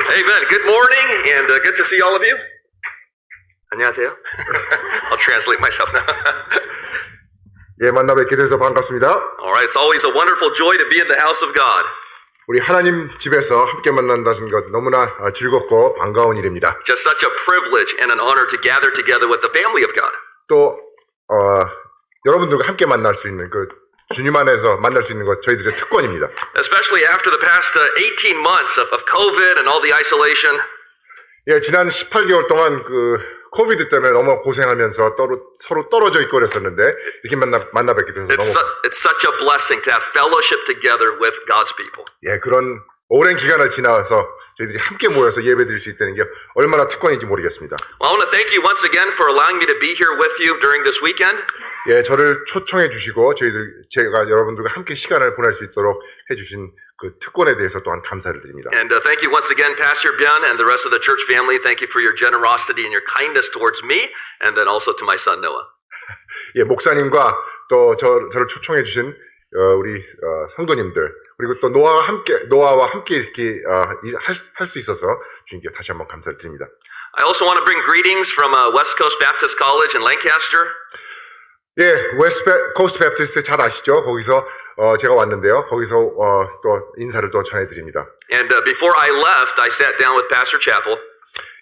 Amen. Good morning, and good to see all of you. 안녕하세요. I'll translate myself now. 예, 만나 뵙게 돼서 반갑습니다. All right, it's always a wonderful joy to be in the house of God. 우리 하나님 집에서 함께 만난다는 것 너무나 즐겁고 반가운 일입니다. Just such a privilege and an honor to gather together with the family of God. 또 여러분들과 함께 만날 수 있는 그 주님 안에서 만날 수 있는 것 저희들의 특권입니다. Especially after the past 18 months of COVID and all the isolation. 예, 지난 18개월 동안 그 코비드 때문에 너무 고생하면서 서로 떨어져 있고 그랬었는데 이렇게 만나 뵙게 돼서 It's such a blessing to have fellowship together with God's people. 예, 그런 오랜 기간을 지나서 저희들이 함께 모여서 예배드릴 수 있다는 게 얼마나 특권인지 모르겠습니다. Well, I want to thank you once again for allowing me to be here with you during this weekend. 예, 저를 초청해 주시고 제가 여러분들과 함께 시간을 보낼 수 있도록 해주신 그 특권에 대해서 또한 감사를 드립니다. And thank you once again, Pastor Byun and the rest of the church family. Thank you for your generosity and your kindness towards me, and then also to my son Noah. 예, 목사님과 또 저를 초청해 주신 우리 성도님들 그리고 또 노아와 함께 이렇게 할 수 있어서 주님께 다시 한번 감사를 드립니다. I also want to bring greetings from West Coast Baptist College in Lancaster. 예, 웨스트 코스트 배프티스트 잘 아시죠? 거기서 제가 왔는데요. 거기서 또 인사를 또 전해드립니다. And before I left, I sat down with Pastor Chappell.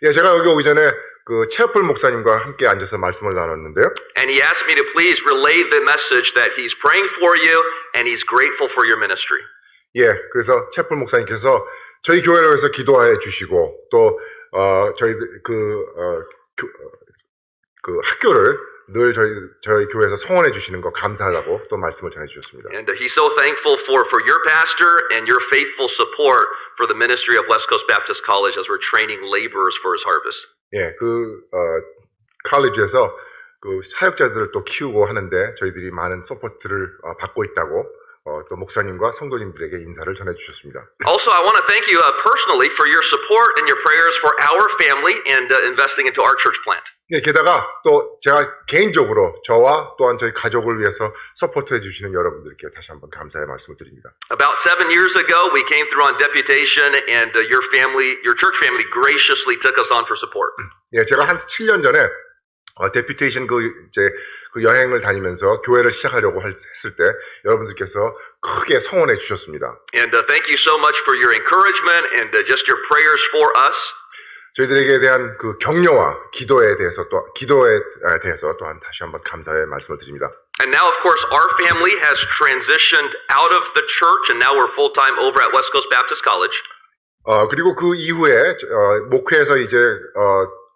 예, 제가 여기 오기 전에 그 채플 목사님과 함께 앉아서 말씀을 나눴는데요. And he asked me to please relay the message that he's praying for you and he's grateful for your ministry. 예, 그래서 채플 목사님께서 저희 교회를 위해서 기도해 주시고 또 저희 그 학교를 늘 저희 교회에서 성원해 주시는 거 감사하다고 또 말씀을 전해 주셨습니다. And he's so thankful for your pastor and your faithful support for the ministry of West Coast Baptist College as we're training laborers for his harvest. 예, 칼리지에서 그 사역자들을 또 키우고 하는데 저희들이 많은 서포트를 받고 있다고 또 목사님과 성도님들에게 인사를 전해 주셨습니다. Also, I want to thank you personally for your support and your prayers for our family and investing into our church plant. 예, 게다가 또 제가 개인적으로 저와 또한 저희 가족을 위해서 서포트해 주시는 여러분들께 다시 한번 감사의 말씀을 드립니다. About 7 years ago, we came through on deputation, and your church family, graciously took us on for support. 예, 제가 한 7년 전에 데퓨테이션 그 여행을 다니면서 교회를 시작하려고 했을 때 여러분들께서 크게 성원해 주셨습니다. And thank you so much for your encouragement and just your prayers for us. 저희들에게 대한 그 격려와 기도에 대해서 또한 다시 한번 감사의 말씀을 드립니다. And now, of course, our family has transitioned out of the church, and now we're full-time over at West Coast Baptist College. 그리고 그 이후에 목회에서 이제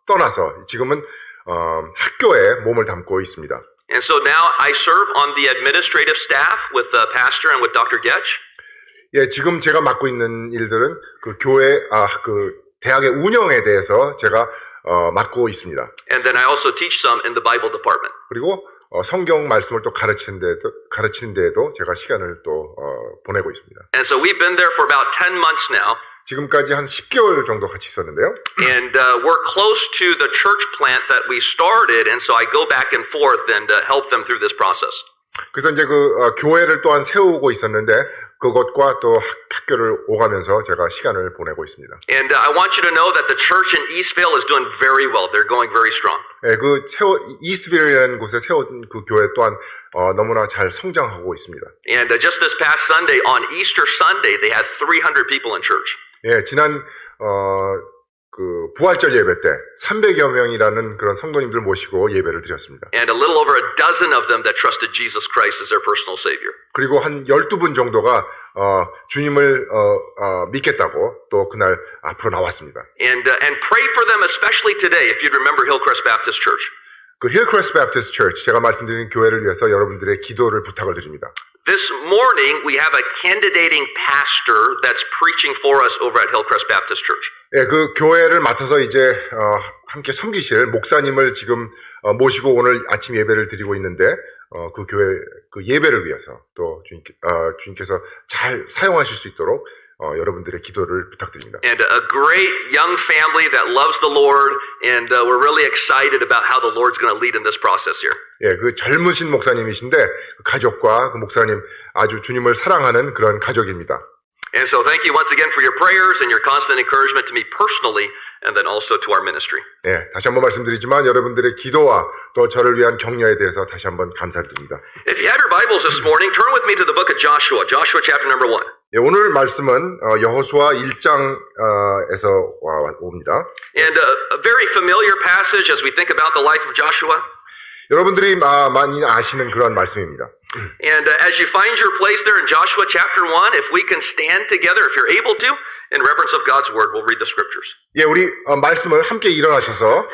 떠나서 지금은 학교에 몸을 담고 있습니다. And so now I serve on the administrative staff with the pastor and with Dr. Getch. 예, 지금 제가 맡고 있는 일들은 그 교회 대학의 운영에 대해서 제가 맡고 있습니다. And then I also teach some in the Bible department. 그리고 성경 말씀을 또 가르치는 데에도 제가 시간을 또 보내고 있습니다. And so we've been there for about 10 months now. 지금까지 한 10개월 정도 같이 있었는데요. And we're close to the church plant that we started, and so I go back and forth and help them through this process. 그래서 이제 그 교회를 또한 세우고 있었는데 그것과 또 학교를 오가면서 제가 시간을 보내고 있습니다. And I want you to know that the church in Eastvale is doing very well. They're going very strong. 예, 이스트빌이라는 곳에 세운 그 교회 또한 너무나 잘 성장하고 있습니다. And just this past Sunday, on Easter Sunday, they had 300 people in church. 예, 지난 그 부활절 예배 때 300여 명이라는 그런 성도님들 모시고 예배를 드렸습니다. And a little over a dozen of them that trusted Jesus Christ as their personal savior. 그리고 한 12분 정도가 주님을 믿겠다고 또 그날 앞으로 나왔습니다. And pray for them, especially today, if you'd remember Hillcrest Baptist Church. 그 Hillcrest Baptist Church, 제가 말씀드린 교회를 위해서 여러분들의 기도를 부탁을 드립니다. This morning, we have a candidating pastor that's preaching for us over at Hillcrest Baptist Church. 예, 그 교회를 맡아서 이제 함께 섬기실 목사님을 지금 모시고 오늘 아침 예배를 드리고 있는데 그 교회 그 예배를 위해서 또 주님께서 잘 사용하실 수 있도록 여러분들의 기도를 부탁드립니다. And a great young family that loves the Lord, and we're really excited about how the Lord's going to lead in this process here. 예, 그 젊으신 목사님이신데 그 가족과 그 목사님 아주 주님을 사랑하는 그런 가족입니다. And so thank you once again for your prayers and your constant encouragement to me personally and then also to our ministry. 예, 다시 한번 말씀드리지만 여러분들의 기도와 또 저를 위한 격려에 대해서 다시 한번 감사를 드립니다. If you have your Bibles this morning, turn with me to the book of Joshua, Joshua chapter number 1. 예, 오늘 말씀은 여호수아 1장에서 옵니다. And a very familiar passage as we think about the life of Joshua. 여러분들이 많이 아시는 그런 말씀입니다. And as you find your place there in Joshua chapter 1, if we can stand together, if you're able to, in reverence of God's word, we'll read the scriptures. 예, 우리 말씀을 함께 일어나셔서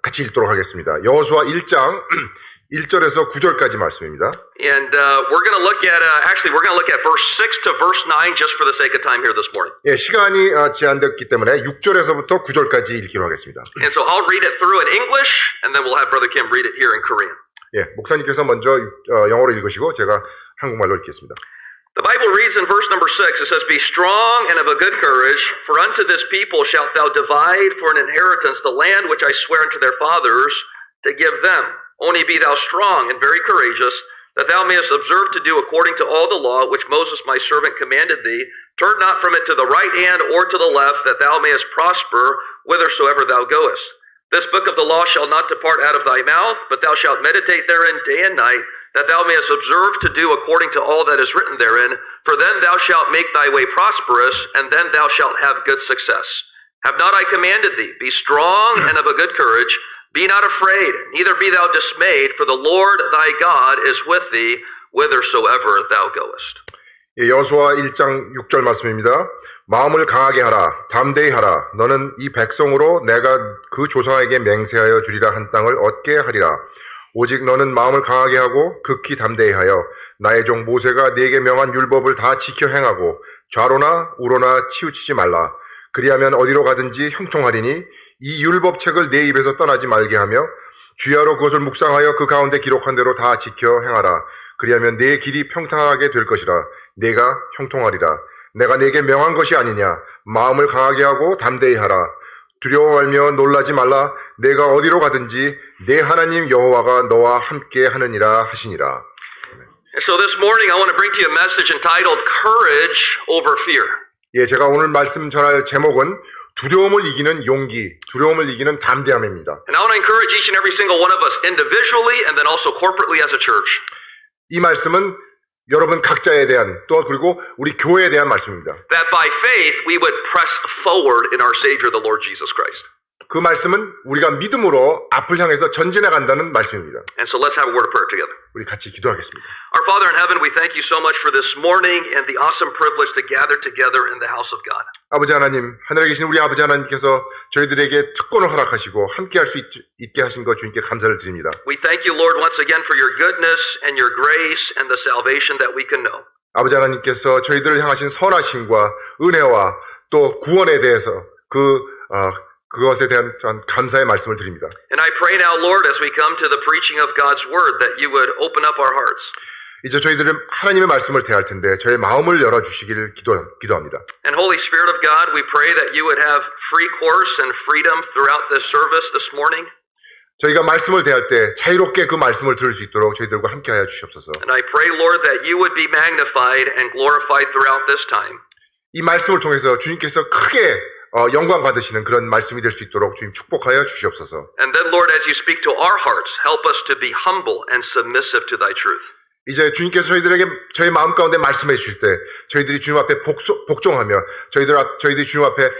같이 읽도록 하겠습니다. 여호수아 1장 1절에서 9절까지 말씀입니다. And we're going to look at, we're going to look at verse 6 to verse 9 just for the sake of time here this morning. 예, 시간이 제한됐기 때문에 6절에서부터 9절까지 읽기로 하겠습니다. And so I'll read it through in English, and then we'll have Brother Kim read it here in Korean. 예, 목사님께서 먼저 영어로 읽으시고 제가 한국말로 읽겠습니다. The Bible reads in verse number 6, it says, Be strong and of a good courage, for unto this people shalt thou divide for an inheritance the land which I swear unto their fathers to give them. Only be thou strong and very courageous, that thou mayest observe to do according to all the law which Moses my servant commanded thee. Turn not from it to the right hand or to the left, that thou mayest prosper whithersoever thou goest. This book of the law shall not depart out of thy mouth, but thou shalt meditate therein day and night, that thou mayest observe to do according to all that is written therein. For then thou shalt make thy way prosperous, and then thou shalt have good success. Have not I commanded thee? Be strong and of a good courage. Be not afraid, neither be thou dismayed, for the Lord thy God is with thee, whithersoever thou goest. 예, 여호수아 1장 6절 말씀입니다. 마음을 강하게 하라, 담대히 하라. 너는 이 백성으로 내가 그 조상에게 맹세하여 주리라 한 땅을 얻게 하리라. 오직 너는 마음을 강하게 하고 극히 담대히 하여 나의 종 모세가 네게 명한 율법을 다 지켜 행하고 좌로나 우로나 치우치지 말라. 그리하면 어디로 가든지 형통하리니 이 율법책을 내 입에서 떠나지 말게 하며 주야로 그것을 묵상하여 그 가운데 기록한 대로 다 지켜 행하라. 그리하면 내 길이 평탄하게 될 것이라. 내가 형통하리라. 내가 네게 명한 것이 아니냐. 마음을 강하게 하고 담대히 하라. 두려워 말며 놀라지 말라. 내가 어디로 가든지 내 하나님 여호와가 너와 함께 하느니라 하시니라. So this morning I want to bring to you a message entitled Courage Over Fear. 예, 제가 오늘 말씀 전할 제목은 두려움을 이기는 용기, 두려움을 이기는 담대함입니다. And I want to encourage each and every single one of us individually and then also corporately as a church. 이 말씀은 여러분 각자에 대한 또 그리고 우리 교회에 대한 말씀입니다. That by faith we would press forward in our Savior, the Lord Jesus Christ. 그 말씀은 우리가 믿음으로 앞을 향해서 전진해 간다는 말씀입니다. And so let's have a word of prayer together. 우리 같이 기도하겠습니다. Our Father in heaven, we thank you so much for this morning and the awesome privilege to gather together in the house of God. 아버지 하나님, 하늘에 계신 우리 아버지 하나님께서 저희들에게 특권을 허락하시고 함께 할 수 있게 하신 것 주님께 감사를 드립니다. We thank you, Lord, once again for your goodness and your grace and the salvation that we can know. 아버지 하나님께서 저희들을 향하신 선하심과 은혜와 또 구원에 대해서 그것에 대한 감사의 말씀을 드립니다. And I pray now, Lord, as we come to the preaching of God's word, that you would open up our hearts. 이제 저희들은 하나님의 말씀을 대할 텐데 저희 마음을 열어주시기를 기도합니다. And Holy Spirit of God, we pray that you would have free course and freedom throughout this service this morning. 저희가 말씀을 대할 때 자유롭게 그 말씀을 들을 수 있도록 저희들과 함께하여 주시옵소서. And I pray, Lord, that you would be magnified and glorified throughout this time. 이 말씀을 통해서 주님께서 크게 영광 받으시는 그런 말씀이 될 수 있도록 주님 축복하여 주시옵소서. And then, Lord, as you speak to our hearts, help us to be humble and submissive to thy truth. 이제 주님께서 저희들에게 저희 마음 가운데 말씀해 주실 때 저희들이 주님 앞에 복종하며 저희들이 주님 앞에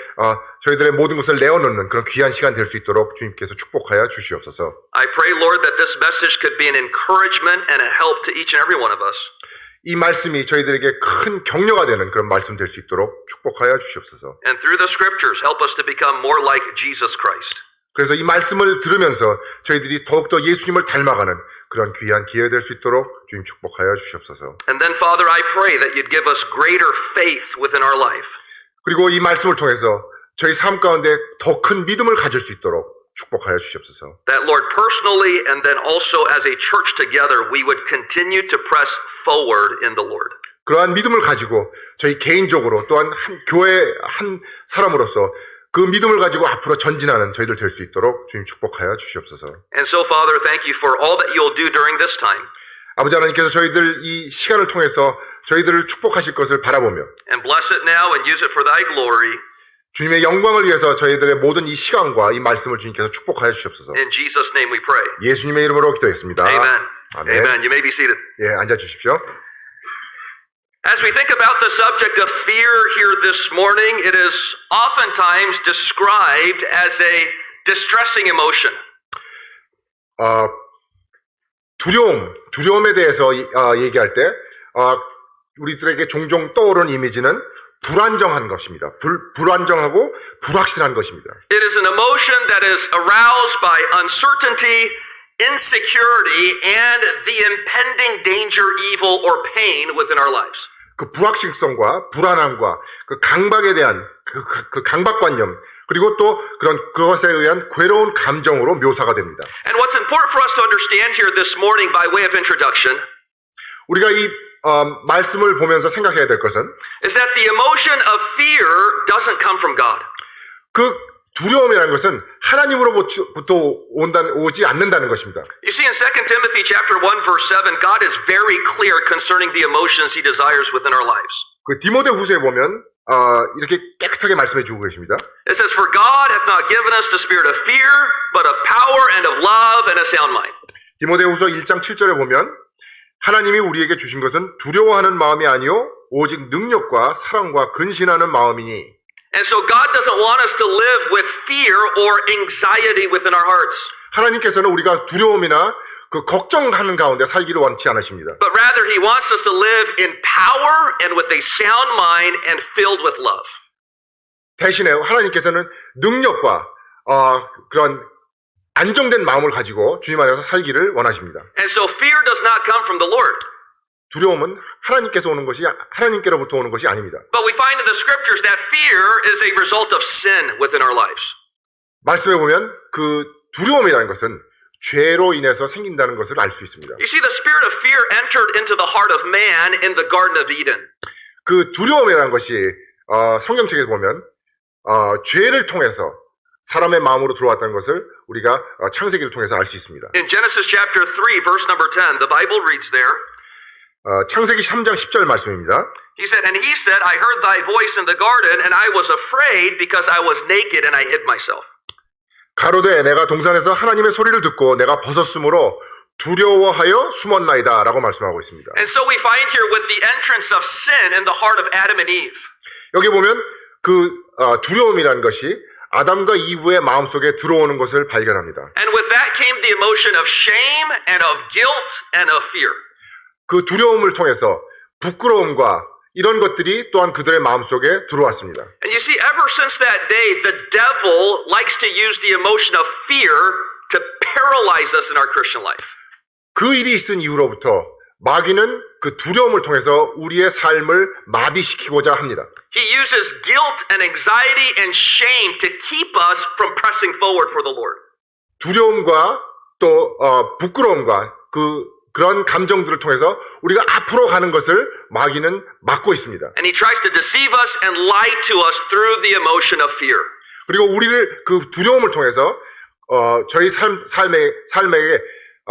저희들의 모든 것을 내어놓는 그런 귀한 시간 될 수 있도록 주님께서 축복하여 주시옵소서. I pray, Lord, that this message could be an encouragement and a help to each and every one of us. 이 말씀이 저희들에게 큰 격려가 되는 그런 말씀 될 수 있도록 축복하여 주시옵소서. And through the scriptures, help us to become more like Jesus Christ. 그래서 이 말씀을 들으면서 저희들이 더욱더 예수님을 닮아가는 그런 귀한 기회 될 수 있도록 주님 축복하여 주시옵소서. And then, Father, I pray that you'd give us greater faith within our life. 그리고 이 말씀을 통해서 저희 삶 가운데 더 큰 믿음을 가질 수 있도록 축복하여 주시옵소서. That, Lord, personally and then also as a church together, we would continue to press forward in the Lord. 그러한 믿음을 가지고 저희 개인적으로 또한 한 교회 한 사람으로서 그 믿음을 가지고 앞으로 전진하는 저희들 될 수 있도록 주님 축복하여 주시옵소서. And so, Father, thank you for all that you'll do during this time. 아버지 하나님께서 저희들 이 시간을 통해서 저희들을 축복하실 것을 바라보며 and bless it now and use it for thy glory. 주님의 영광을 위해서 저희들의 모든 이 시간과 이 말씀을 주님께서 축복하여 주시옵소서. In Jesus' name we pray. 예수님의 이름으로 기도했습니다. Amen. 아멘. Amen. You may be seated. 예, 앉아 주십시오. As we think about the subject of fear here this morning, it is oftentimes described as a distressing emotion. 두려움에 대해서 얘기할 때 우리들에게 종종 떠오르는 이미지는 불안정한 것입니다. 불안정하고 불확실한 것입니다. It is an emotion that is aroused by uncertainty, insecurity, and the impending danger, evil, or pain within our lives. 그 불확실성과 불안함과 그 강박에 대한 그 강박관념 그리고 또 그것에 의한 괴로운 감정으로 묘사가 됩니다. And what's important for us to understand here this morning by way of introduction 우리가 이 말씀을 보면서 생각해야 될 것은 is that the emotion of fear doesn't come from God. 그 두려움이라는 것은 하나님으로부터 오지 않는다는 것입니다. You see in 2 Timothy chapter 1 verse 7, God is very clear concerning the emotions he desires within our lives. 그 디모데후서에 보면 이렇게 깨끗하게 말씀해 주고 계십니다. It says, For God hath not given us the spirit of fear, but of power and of love and a sound mind. 디모데후서 1장 7절에 보면 하나님이 우리에게 주신 것은 두려워하는 마음이 아니요 오직 능력과 사랑과 근신하는 마음이니. And so God doesn't want us to live with fear or anxiety within our hearts. 하나님께서는 우리가 두려움이나 그 걱정하는 가운데 살기를 원치 않으십니다. But rather he wants us to live in power and with a sound mind and filled with love. 대신에 하나님께서는 능력과 그런 안정된 마음을 가지고 주님 안에서 살기를 원하십니다. And so fear does not come from the Lord. 두려움은 하나님께로부터 오는 것이 아닙니다. But we find in the scriptures that fear is a result of sin within our lives. 말씀해 보면 그 두려움이라는 것은 죄로 인해서 생긴다는 것을 알 수 있습니다. You see, the spirit of fear entered into the heart of man in the Garden of Eden. 그 두려움이라는 것이 성경책에 보면 죄를 통해서 사람의 마음으로 들어왔다는 것을 우리가 창세기를 통해서 알 수 있습니다. In Genesis chapter 3, verse number 10, the Bible reads there, 창세기 3장 10절 말씀입니다. He said, And he said, I heard thy voice in the garden, and I was afraid because I was naked and I hid myself. 가로되 내가 동산에서 하나님의 소리를 듣고 내가 벗었으므로 두려워하여 숨었나이다 라고 말씀하고 있습니다. And so we find here with the entrance of sin in the heart of Adam and Eve. 여기 보면 그 두려움이라는 것이 아담과 이브의 마음속에 들어오는 것을 발견합니다. And with that came the emotion of shame and of guilt and of fear. 그 두려움을 통해서 부끄러움과 이런 것들이 또한 그들의 마음속에 들어왔습니다. And you see, ever since that day, the devil likes to use the emotion of fear to paralyze us in our Christian life. 그 일이 있은 이후로부터 마귀는 그 두려움을 통해서 우리의 삶을 마비시키고자 합니다. He uses guilt and anxiety and shame to keep us from pressing forward for the Lord. 두려움과 또 부끄러움과 그런 감정들을 통해서 우리가 앞으로 가는 것을 마귀는 막고 있습니다. And he tries to deceive us and lie to us through the emotion of fear. 그리고 우리를 그 두려움을 통해서 저희 삶에게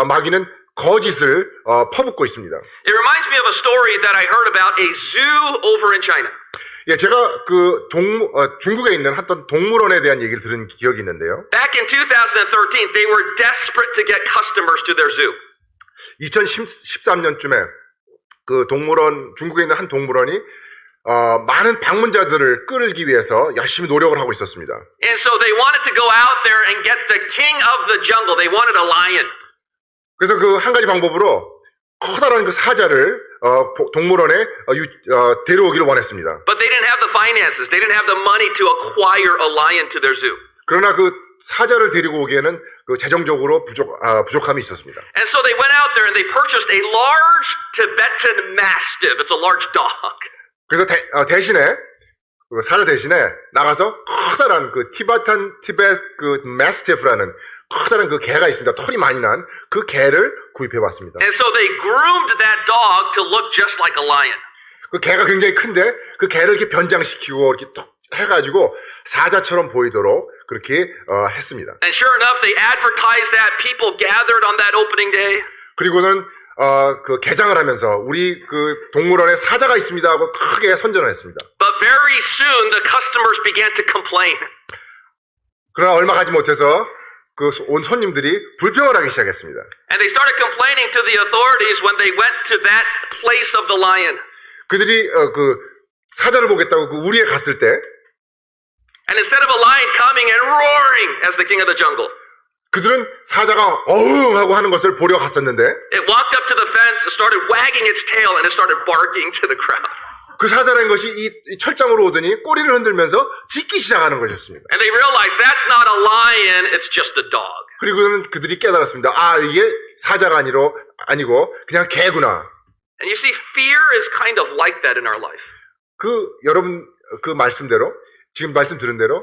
마귀는 거짓을 퍼붓고 있습니다. It reminds me of a story that I heard about a zoo over in China. 예, 제가 중국에 있는 어떤 동물원에 대한 얘기를 들은 기억이 있는데요. Back in 2013, they were desperate to get customers to their zoo. 2013년쯤에 그 중국에 있는 한 동물원이 많은 방문자들을 끌기 위해서 열심히 노력을 하고 있었습니다. And so they wanted to go out there and get the king of the jungle. They wanted a lion. 그래서 그 한 가지 방법으로 커다란 그 사자를 동물원에 데려오기를 원했습니다. But they didn't have the finances. They didn't have the money to acquire a lion to their zoo. 그러나 그 사자를 데리고 오기에는 그 재정적으로 부족함이 있었습니다. And so they went out there and they purchased a large Tibetan Mastiff. It's a large dog. 그래서 대신에 그 사자 대신에 나가서 커다란 그 티베트 그 마스티프라는 커다란 그 개가 있습니다. 털이 많이 난 그 개를 구입해 왔습니다. And so they groomed that dog to look just like a lion. 그 개가 굉장히 큰데 그 개를 이렇게 변장시키고 이렇게 톡 해가지고 사자처럼 보이도록 그렇게 했습니다. And sure enough, they advertised that. People gathered on that opening day. 그리고는 그 개장을 하면서 우리 그 동물원에 사자가 있습니다 하고 크게 선전을 했습니다. But very soon the customers began to complain. 그러나 얼마 가지 못해서 그 온 손님들이 불평을 하기 시작했습니다. And they started complaining to the authorities when they went to that place of the lion. 그들이 그 사자를 보겠다고 그 우리에 갔을 때 And instead of a lion coming and roaring as the king of the jungle, 그들은 사자가 어흥 하고 하는 것을 보려 갔었는데 it walked up to the fence and started wagging its tail and it started barking to the crowd. 그 사자라는 것이 이 철장으로 오더니 꼬리를 흔들면서 짖기 시작하는 것이었습니다. And they realized that's not a lion, it's just a dog. 그리고는 그들이 깨달았습니다. 아, 이게 사자가 아니고 그냥 개구나. And you see, fear is kind of like that in our life. 그 여러분 그 말씀대로 지금 말씀 들은 대로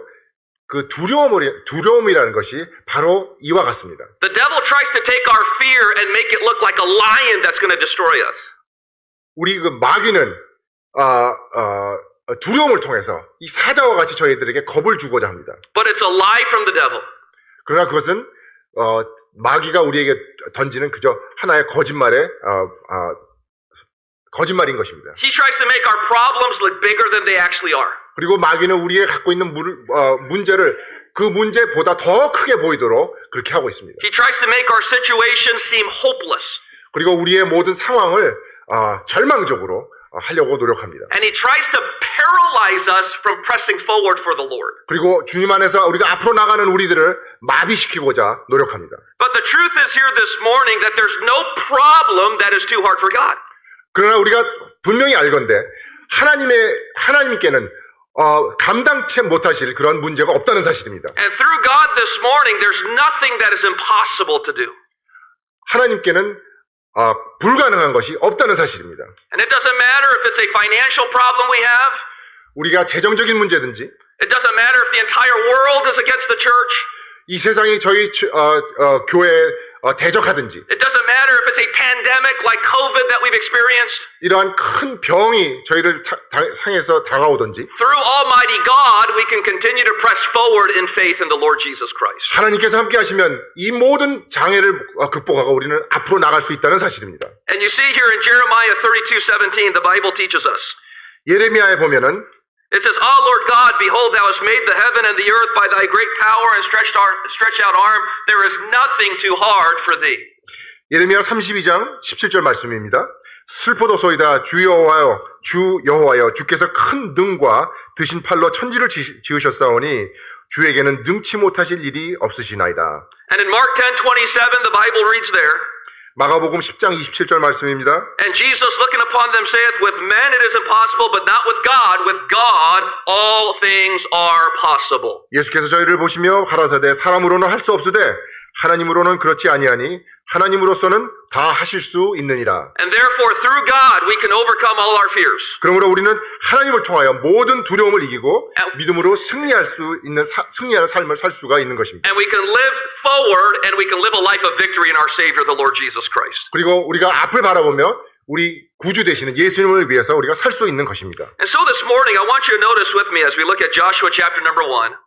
그 두려움이라는 것이 바로 이와 같습니다. The devil tries to take our fear and make it look like a lion that's going to destroy us. 우리 그 마귀는 두려움을 통해서 이 사자와 같이 저희들에게 겁을 주고자 합니다. But it's a lie from the devil. 그러나 그것은 마귀가 우리에게 던지는 그저 하나의 거짓말인 것입니다. He tries to make our problems look bigger than they actually are. 그리고 마귀는 우리가 갖고 있는 문제를 그 문제보다 더 크게 보이도록 그렇게 하고 있습니다. He tries to make our situation seem hopeless. 그리고 우리의 모든 상황을 절망적으로 하려고 노력합니다. And he tries to paralyze us from pressing forward for the Lord. 그리고 주님 안에서 우리가 앞으로 나가는 우리들을 마비시키고자 노력합니다. But the truth is here this morning that there's no problem that is too hard for God. 그러나 우리가 분명히 알건대 하나님께는 감당치 못하실 그런 문제가 없다는 사실입니다. And through God this morning, there's nothing that is impossible to do. 하나님께는 불가능한 것이 없다는 사실입니다. And it doesn't matter if it's a financial problem we have. 우리가 재정적인 문제든지, It doesn't matter if the entire world is against the church. 이 세상이 저희 교회에 대적하든지, It doesn't matter if it's a pandemic like COVID that we've experienced. 이러한 큰 병이 저희를 상해서 다가오든지, Through Almighty God, we can continue to press forward in faith in the Lord Jesus Christ. 하나님께서 함께 하시면 이 모든 장애를 극복하고 우리는 앞으로 나갈 수 있다는 사실입니다. And you see here in Jeremiah 32:17, the Bible teaches us. 예레미야에 보면은 It says, "Ah, Lord God, behold, thou hast made the heaven and the earth by thy great power and stretched out arm. There is nothing too hard for thee." 예레미야 32장 17절 말씀입니다. 슬프도소이다 주 여호와여 주께서 큰 능과 드신 팔로 천지를 지으셨사오니 주에게는 능치 못하실 일이 없으시나이다. And in Mark 10:27, the Bible reads there, 마가복음 10장 27절 말씀입니다. "And Jesus looking upon them saith, With men it is impossible, but not with God. With God all things are possible." 예수께서 저희를 보시며 가라사대 사람으로는 할 수 없으되 하나님으로는 그렇지 아니하니 하나님으로서는 다 하실 수 있느니라. And therefore, through God, we can overcome all our fears. 그러므로 우리는 하나님을 통하여 모든 두려움을 이기고 믿음으로 승리하는 삶을 살 수가 있는 것입니다. And we can live forward and we can live a life of victory in our Savior, the Lord Jesus Christ. 그리고 우리가 앞을 바라보며 우리 구주 되시는 예수님을 위해서 우리가 살 수 있는 것입니다. And so this morning, I want you to notice with me as we look at Joshua chapter number 1.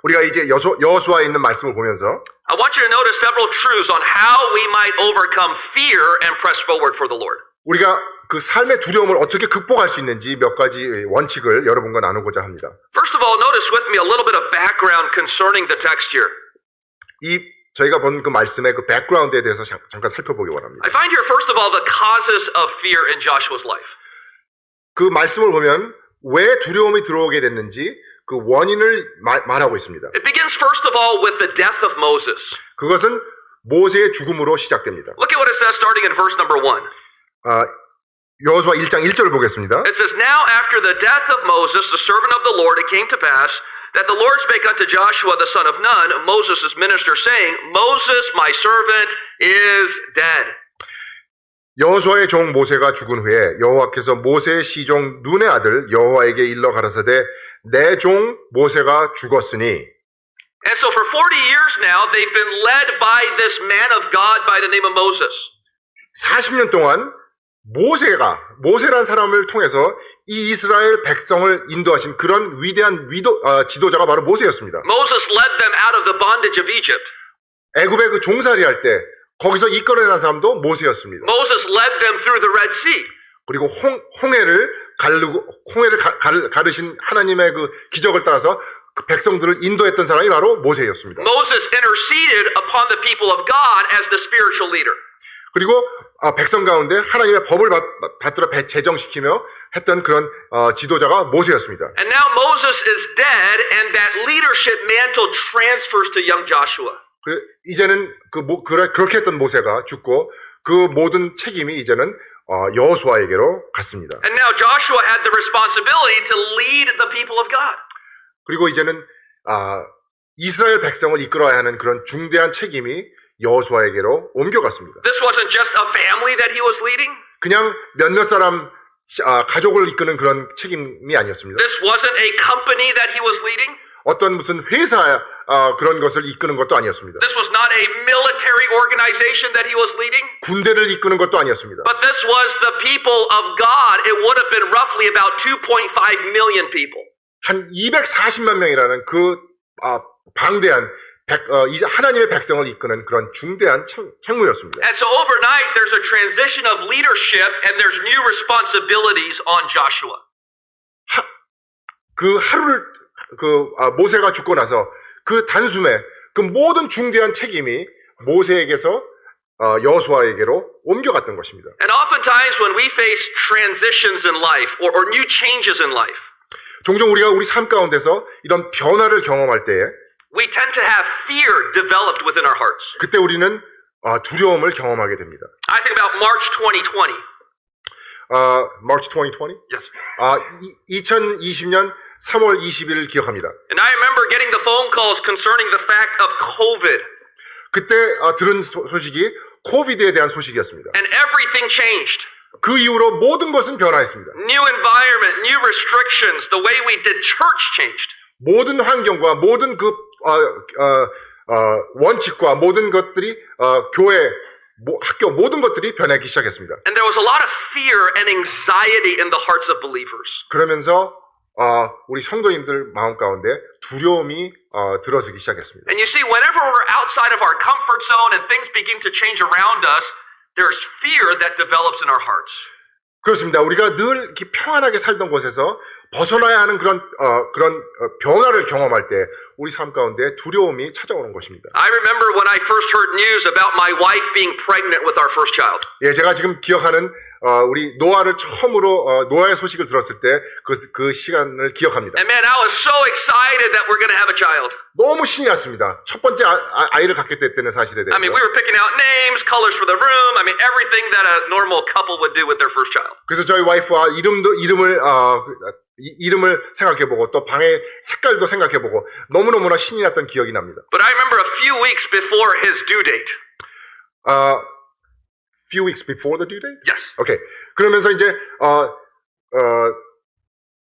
우리가 이제 여호수아에 있는 말씀을 보면서 I want you to notice several truths on how we might overcome fear and press forward for the Lord. 우리가 그 삶의 두려움을 어떻게 극복할 수 있는지 몇 가지 원칙을 여러분과 나누고자 합니다. First of all, notice with me a little bit of background concerning the text here. 저희가 본 그 말씀의 그 백그라운드에 대해서 잠깐 살펴보기 원합니다. I find here first of all the causes of fear in Joshua's life. 그 말씀을 보면 왜 두려움이 들어오게 됐는지 그 원인을 말하고 있습니다. It begins first of all with the death of Moses. 그것은 모세의 죽음으로 시작됩니다. Look at what it says starting in verse number 1. 여호수아 1장 1절을 보겠습니다. It says, "Now after the death of Moses, the servant of the Lord, it came to pass that the Lord spake unto Joshua the son of Nun, Moses' minister, saying, Moses, my servant, is dead." 여호수아의 종 모세가 죽은 후에 여호와께서 모세의 시종 눈의 아들 여호와에게 일러 가라사대 내 종 모세가 죽었으니. And so for 40 years now, they've been led by this man of God by the name of Moses. 40년 동안 모세란 사람을 통해서 이 이스라엘 백성을 인도하신 그런 위대한 지도자가 바로 모세였습니다. Moses led them out of the bondage of Egypt. 애굽에 그 종살이 할 때 거기서 이끌어내는 사람도 모세였습니다. Moses led them through the Red Sea. 그리고 홍해를 가르신 하나님의 그 기적을 따라서 그 백성들을 인도했던 사람이 바로 모세였습니다. Moses interceded upon the people of God as the spiritual leader. 그리고 백성 가운데 하나님의 법을 받들어 제정시키며 했던 그런 지도자가 모세였습니다. And now Moses is dead and that leadership mantle transfers to young Joshua. 이제는 그렇게 했던 모세가 죽고 그 모든 책임이 이제는 여호수아에게로 갔습니다. And now Joshua had the responsibility to lead the people of God. 그리고 이제는 이스라엘 백성을 이끌어야 하는 그런 중대한 책임이 여호수아에게로 옮겨갔습니다. This wasn't just a family that he was leading. 그냥 몇몇 사람 가족을 이끄는 그런 책임이 아니었습니다. This wasn't a company that he was leading. 어떤 무슨 회사 그런 것을 이끄는 것도 아니었습니다. This was not a military organization that he was leading. 군대를 이끄는 것도 아니었습니다. But this was the people of God. It would have been roughly about 2.5 million people. 한 240만 명이라는 그 방대한 하나님의 백성을 이끄는 그런 중대한 책무였습니다. And so overnight there's a transition of leadership and there's new responsibilities on Joshua. 그 하루를 모세가 죽고 나서 그 단숨에 그 모든 중대한 책임이 모세에게서 여호수아에게로 옮겨갔던 것입니다. And oftentimes when we face transitions in life or new changes in life, 종종 우리가 우리 삶 가운데서 이런 변화를 경험할 때에 we tend to have fear developed within our hearts. 그때 우리는 두려움을 경험하게 됩니다. I think about March 2020. March 2020? Yes. 2020년 3월 20일을 기억합니다. And I remember getting the phone calls concerning the fact of COVID. 그때 들은 소식이 코비드에 대한 소식이었습니다. And everything changed. 그 이후로 모든 것은 변화했습니다. New environment, new restrictions, the way we did church changed. 모든 환경과 모든 그 원칙과 모든 것들이 교회, 학교 모든 것들이 변하기 시작했습니다. And there was a lot of fear and anxiety in the hearts of believers. 그러면서 우리 성도님들 마음 가운데 두려움이 들어서기 시작했습니다. And you see, whenever we're outside of our comfort zone and things begin to change around us, there's fear that develops in our hearts. 그렇습니다. 우리가 늘 이렇게 평안하게 살던 곳에서 벗어나야 하는 그런 변화를 경험할 때 우리 삶 가운데 두려움이 찾아오는 것입니다. I remember when I first heard news about my wife being pregnant with our first child. 예, 제가 지금 기억하는 우리 노아를 처음으로 노아의 소식을 들었을 때 그 시간을 기억합니다. And man, I was so excited that we're going to have a child. 너무 신이 났습니다. 첫 번째 아이를 갖게 됐다는 사실에 대해서. I mean, we were picking out names, colors for the room. I mean, everything that a normal couple would do with their first child. 그래서 저희 와이프와 이름을 생각해보고 또 방의 색깔도 생각해보고 너무너무나 신이 났던 기억이 납니다. But I remember a few weeks before his due date. Few weeks before the due date? Yes. 오케이. 그러면서 이제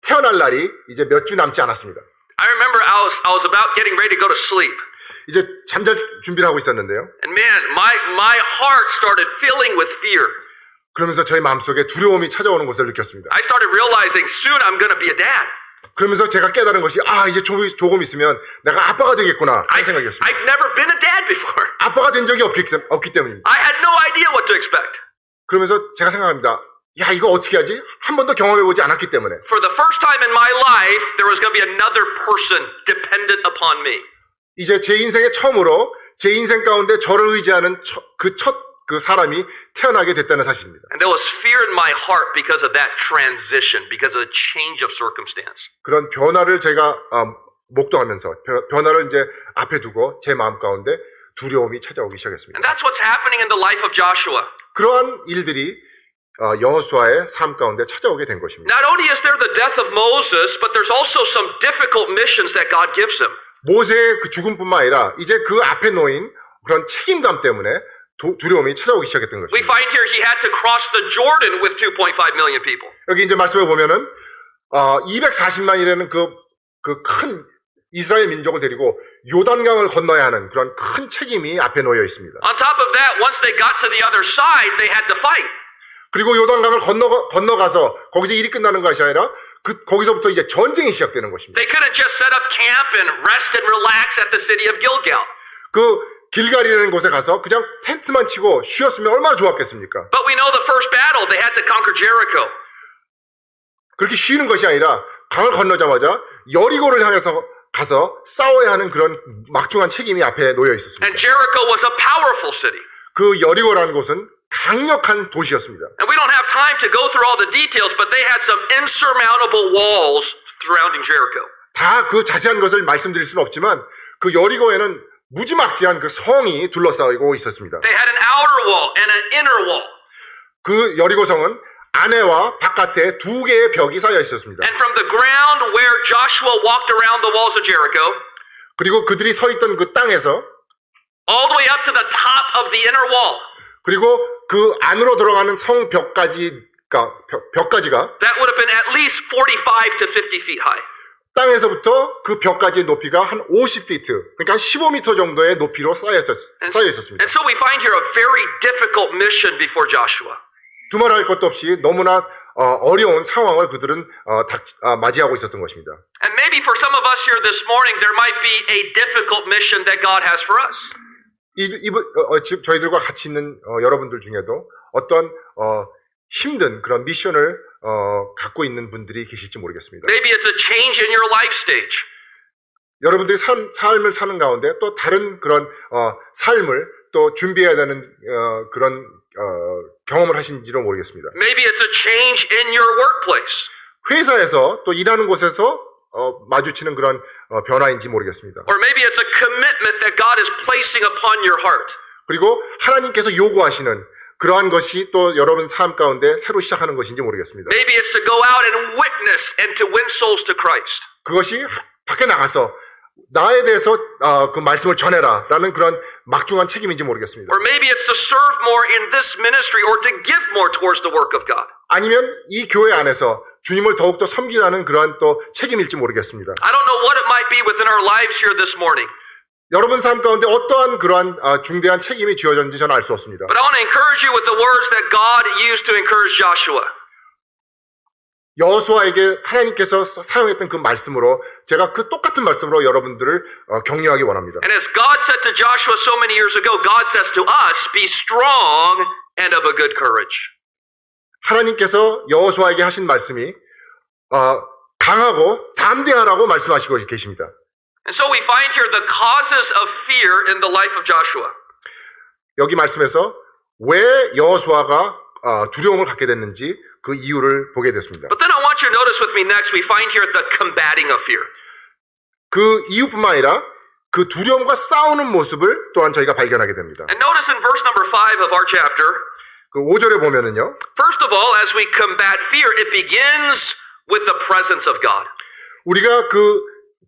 태어날 날이 이제 몇 주 남지 않았습니다. I remember I was about getting ready to go to sleep. 이제 잠잘 준비를 하고 있었는데요. And man, my heart started filling with fear. 그러면서 저희 마음속에 두려움이 찾아오는 것을 느꼈습니다. I started realizing soon I'm going to be a dad. 그러면서 제가 깨달은 것이 이제 조금 있으면 내가 아빠가 되겠구나 하는 생각이었습니다. I've never been a dad before. 아빠가 된 적이 없기 때문입니다. I had no idea what to expect. 그러면서 제가 생각합니다. 야, 이거 어떻게 하지? 한 번도 경험해보지 않았기 때문에. For the first time in my life, there was going to be another person dependent upon me. 이제 제 인생의 처음으로 제 인생 가운데 저를 의지하는 그 사람이 태어나게 됐다는 사실입니다. And there was fear in my heart because of that transition, because of the change of circumstance. 그런 변화를 제가 목도하면서 변화를 이제 앞에 두고 제 마음 가운데 두려움이 찾아오기 시작했습니다. And that's what's happening in the life of Joshua. 그러한 일들이 여호수아의 삶 가운데 찾아오게 된 것입니다. Not only is there the death of Moses, but there's also some difficult missions that God gives him. 모세의 그 죽음뿐만 아니라 이제 그 앞에 놓인 그런 책임감 때문에 두려움이 찾아오기 시작했던 We 것입니다. find here he had to cross the Jordan with 2.5 million people. 여기 이제 말씀해 보면은 240만이라는 그 큰 이스라엘 민족을 데리고 요단강을 건너야 하는 그런 큰 책임이 앞에 놓여 있습니다. On top of that, once they got to the other side, they had to fight. 그리고 요단강을 건너가서 거기서 일이 끝나는 것이 아니라 거기서부터 이제 전쟁이 시작되는 것입니다. They couldn't just set up camp and rest and relax at the city of Gilgal. 그 길갈이라는 곳에 가서 그냥 텐트만 치고 쉬었으면 얼마나 좋았겠습니까? But we know the first battle, they had to conquer Jericho. 그렇게 쉬는 것이 아니라 강을 건너자마자 여리고를 향해서 가서 싸워야 하는 그런 막중한 책임이 앞에 놓여 있었습니다. And Jericho was a powerful city. 그 여리고라는 곳은 강력한 도시였습니다. And we don't have time to go through all the details, but they had some insurmountable walls surrounding Jericho. 다 그 자세한 것을 말씀드릴 수는 없지만 그 여리고에는 무지막지한 그 성이 둘러싸이고 있었습니다. They had an outer wall and an inner wall. 그 여리고성은 안에와 바깥에 두 개의 벽이 쌓여 있었습니다. And from the ground where Joshua walked around the walls of Jericho, 그리고 그들이 서 있던 그 땅에서 all the way up to the top of the inner wall, 그리고 그 안으로 들어가는 성 벽까지가 that would have been at least 45 to 50 feet high. 땅에서부터 그 벽까지의 높이가 한 50피트, 그러니까 한 15m 정도의 높이로 쌓여 있었습니다. And so we find here a very difficult mission before Joshua. 두말할 것도 없이 너무나 어려운 상황을 그들은 맞이하고 있었던 것입니다. And maybe for some of us here this morning, there might be a difficult mission that God has for us. 저희들과 같이 있는 여러분들 중에도 어떤 힘든 그런 미션을 갖고 있는 분들이 계실지 모르겠습니다. Maybe it's a change in your life stage. 여러분들이 삶을 사는 가운데 또 다른 그런 삶을 또 준비해야 되는 그런 경험을 하신지도 모르겠습니다. Maybe it's a change in your workplace. 회사에서 또 일하는 곳에서 마주치는 그런 변화인지 모르겠습니다. Or maybe it's a commitment that God is placing upon your heart. 그리고 하나님께서 요구하시는 그러한 것이 또 여러분 삶 가운데 새로 시작하는 것인지 모르겠습니다. Maybe it's to go out and witness and to win souls to Christ. 그것이 밖에 나가서 나에 대해서 그 말씀을 전해라라는 그런 막중한 책임인지 모르겠습니다. Or maybe it's to serve more in this ministry or to give more towards the work of God. 아니면 이 교회 안에서 주님을 더욱더 섬기라는 그러한 또 책임일지 모르겠습니다. I don't know what it might be within our lives here this morning. 여러분 삶 가운데 어떠한 그러한 중대한 책임이 주어졌는지 저는 알 수 없습니다. But I want to encourage you with the words that God used to encourage Joshua. 여호수아에게 하나님께서 사용했던 그 말씀으로 제가 그 똑같은 말씀으로 여러분들을 격려하기 원합니다. And as God said to Joshua so many years ago, God says to us, be strong and of a good courage. 하나님께서 여호수아에게 하신 말씀이 강하고 담대하라고 말씀하시고 계십니다. And so we find here the causes of fear in the life of Joshua. 여기 말씀에서 왜 여호수아가 두려움을 갖게 됐는지 그 이유를 보게 됐습니다. But then I want you to notice with me next, we find here the combating of fear. 그 이유뿐만 아니라 그 두려움과 싸우는 모습을 또한 저희가 발견하게 됩니다. And notice in verse number 5 of our chapter, 그 5절에 보면은요. first of all, as we combat fear, it begins with the presence of God. 우리가 그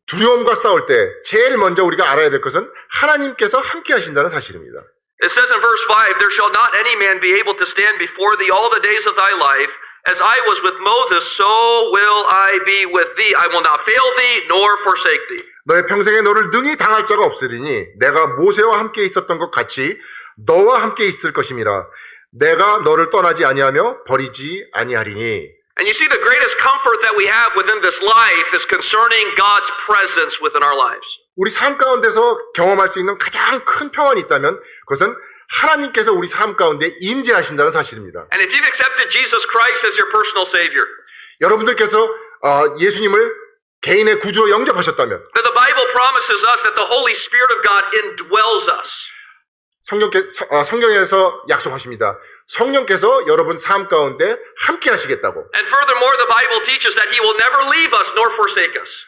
두려움과 싸울 때 제일 먼저 우리가 알아야 될 것은 하나님께서 함께 하신다는 사실입니다. It says in verse 5, there shall not any man be able to stand before thee all the days of thy life. As I was with Moses, so will I be with thee. I will not fail thee, nor forsake thee. 너의 평생에 너를 능히 당할 자가 없으리니 내가 모세와 함께 있었던 것 같이 너와 함께 있을 것임이라. 내가 너를 떠나지 아니하며 버리지 아니하리니. And you see, the greatest comfort that we have within this life is concerning God's presence within our lives. 우리 삶 가운데서 경험할 수 있는 가장 큰 평안이 있다면 그것은 하나님께서 우리 삶 가운데 임재하신다는 사실입니다. And if you've accepted Jesus Christ as your personal Savior, 여러분들께서 예수님을 개인의 구주로 영접하셨다면 that the Bible promises us that the Holy Spirit of God indwells us. 성경에서 약속하십니다. 성령께서 여러분 삶 가운데 함께 하시겠다고. And furthermore, the Bible teaches that He will never leave us nor forsake us.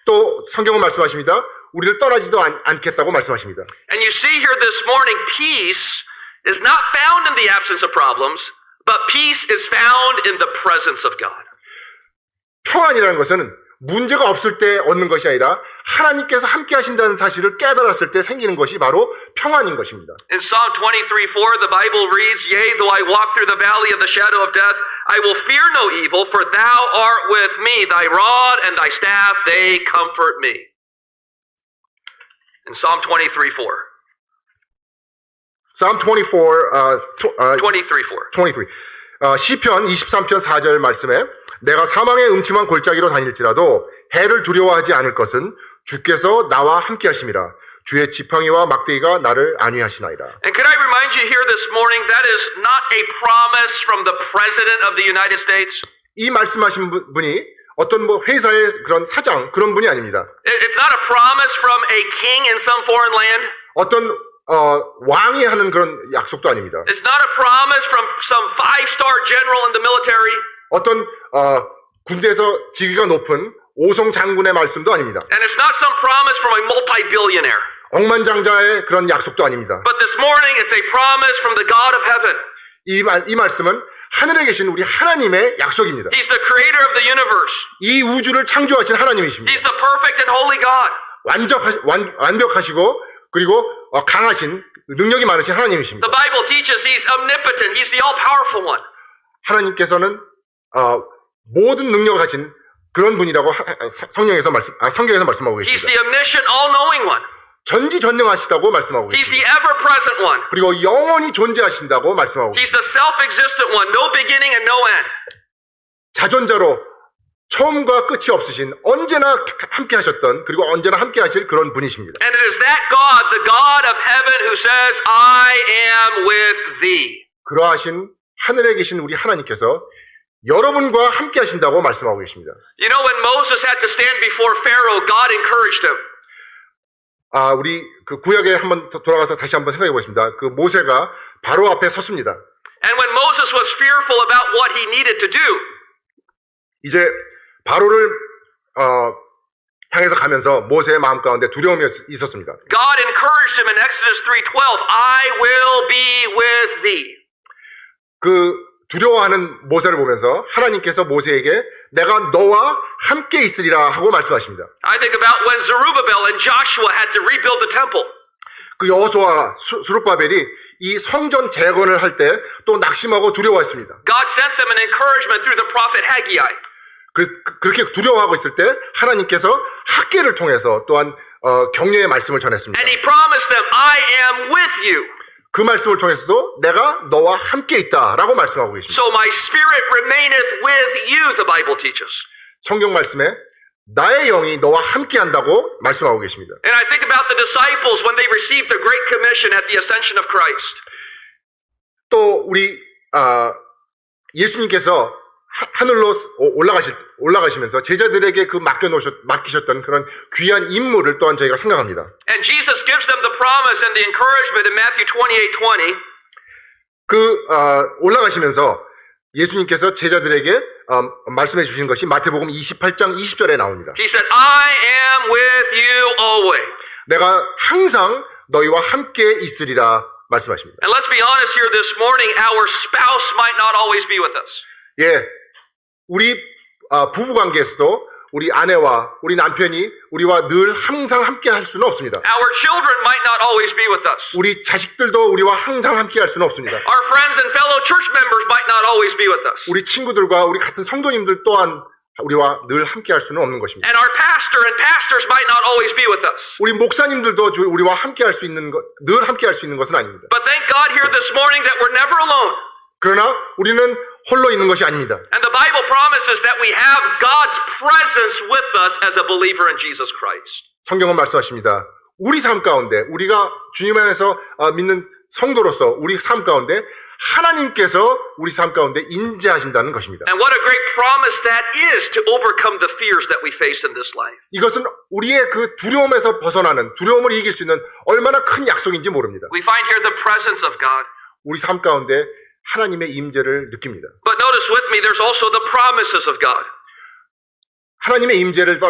또 성경은 말씀하십니다. 우리를 떠나지도 않겠다고 말씀하십니다. And you see here this morning, peace is not found in the absence of problems, but peace is found in the presence of God. 평안이라는 것은 문제가 없을 때 얻는 것이 아니라 하나님께서 함께 하신다는 사실을 깨달았을 때 생기는 것이 바로 평안인 것입니다. In Psalm 23:4, the Bible reads, Yea, though I walk through the valley of the shadow of death, I will fear no evil, for thou art with me. Thy rod and thy staff, they comfort me. In Psalm 23:4. Psalm 23:4. 23:4. 시편 23편 4절 말씀에 내가 사망의 음침한 골짜기로 다닐지라도 해를 두려워하지 않을 것은 주께서 나와 함께 하심이라. 주의 지팡이와 막대기가 나를 안위하시나이다. And could I remind you here this morning, that is not a promise from the President of the United States. 이 말씀하신 분이 어떤 뭐 회사의 그런 사장 그런 분이 아닙니다. It's not a promise from a king in some foreign land. 어떤 왕이 하는 그런 약속도 아닙니다. It's not a promise from some 5-star general in the military. 어떤 군대에서 직위가 높은 오성 장군의 말씀도 아닙니다. And it's not some promise from a multi-billionaire. 억만장자의 그런 약속도 아닙니다. But this morning, it's a promise from the God of heaven. 이 말씀은 하늘에 계신 우리 하나님의 약속입니다. He's the creator of the universe. 이 우주를 창조하신 하나님이십니다. He's the perfect and holy God. 완벽하시고 그리고 강하신 능력이 많으신 하나님이십니다. The Bible teaches He's omnipotent. He's the all-powerful one. 하나님께서는 모든 능력을 가진 그런 분이라고 성경에서 말씀하고 He's 계십니다. the omniscient, all-knowing one. 전지전능하시다고 말씀하고 He's 계십니다. the ever-present one. 그리고 영원히 존재하신다고 말씀하고 계십니다. He's the self-existent one, no beginning and no end. 자존자로 처음과 끝이 없으신 언제나 함께 하셨던 그리고 언제나 함께 하실 그런 분이십니다. And it is that God, the God of heaven, who says, I am with thee. 그러하신 하늘에 계신 우리 하나님께서 여러분과 함께 하신다고 말씀하고 계십니다. You know, when Moses had to stand before Pharaoh, God encouraged him. 우리 그 구약에 한번 돌아가서 다시 한번 생각해 보겠습니다. 그 모세가 바로 앞에 섰습니다. And when Moses was fearful about what he needed to do, 이제 바로를 향해서 가면서 모세의 마음 가운데 두려움이 있었습니다. God encouraged him in Exodus 3:12, I will be with thee. 그 두려워하는 모세를 보면서 하나님께서 모세에게 내가 너와 함께 있으리라 하고 말씀하십니다. I think about when Zerubbabel and Joshua had to rebuild the temple. 그 여호수아와 스룹바벨이 이 성전 재건을 할 때 또 낙심하고 두려워했습니다. God sent them an encouragement through the prophet Haggai. 그렇게 두려워하고 있을 때 하나님께서 학계를 통해서 또한 격려의 말씀을 전했습니다. And he promised them, I am with you. 그 말씀을 통해서도 내가 너와 함께 있다라고 말씀하고 계십니다. So my spirit remaineth with you, the Bible teaches. 성경 말씀에 나의 영이 너와 함께 한다고 말씀하고 계십니다. And I think about the disciples when they received the Great Commission at the ascension of Christ. 또 우리 예수님께서 하늘로 올라가시면서 제자들에게 그 맡기셨던 그런 귀한 임무를 또한 저희가 생각합니다. And Jesus gives them the promise and the encouragement in Matthew 28:20. 그 올라가시면서 예수님께서 제자들에게 말씀해 주신 것이 마태복음 28장 20절에 나옵니다. He said, I am with you always. 내가 항상 너희와 함께 있으리라 말씀하십니다. And let's be honest here this morning, our spouse might not always be with us. 예, 우리 부부 관계에서도 우리 아내와 우리 남편이 우리와 늘 항상 함께 할 수는 없습니다. Our children might not always be with us. 우리 자식들도 우리와 항상 함께 할 수는 없습니다. Our friends and fellow church members might not always be with us. 우리 친구들과 우리 같은 성도님들 또한 우리와 늘 함께 할 수는 없는 것입니다. And our pastor and pastors might not always be with us. 우리 목사님들도 우리와 함께 할 수 있는 늘 함께 할 수 있는 것은 아닙니다. But thank God here this morning that we're never alone. 그러나 우리는 홀로 있는 것이 아닙니다. And the Bible promises that we have God's presence with us as a believer in Jesus Christ. 성경은 말씀하십니다. 우리 삶 가운데 우리가 주님 안에서 믿는 성도로서 우리 삶 가운데 하나님께서 우리 삶 가운데 임재하신다는 것입니다. And what a great promise that is to overcome the fears that we face in this life. 이것은 우리의 그 두려움에서 벗어나는 두려움을 이길 수 있는 얼마나 큰 약속인지 모릅니다. We find here the presence of God. 우리 삶 가운데 하나님의 임재를 느낍니다. But notice with me, there's also the promises of God. 하나님의 임재를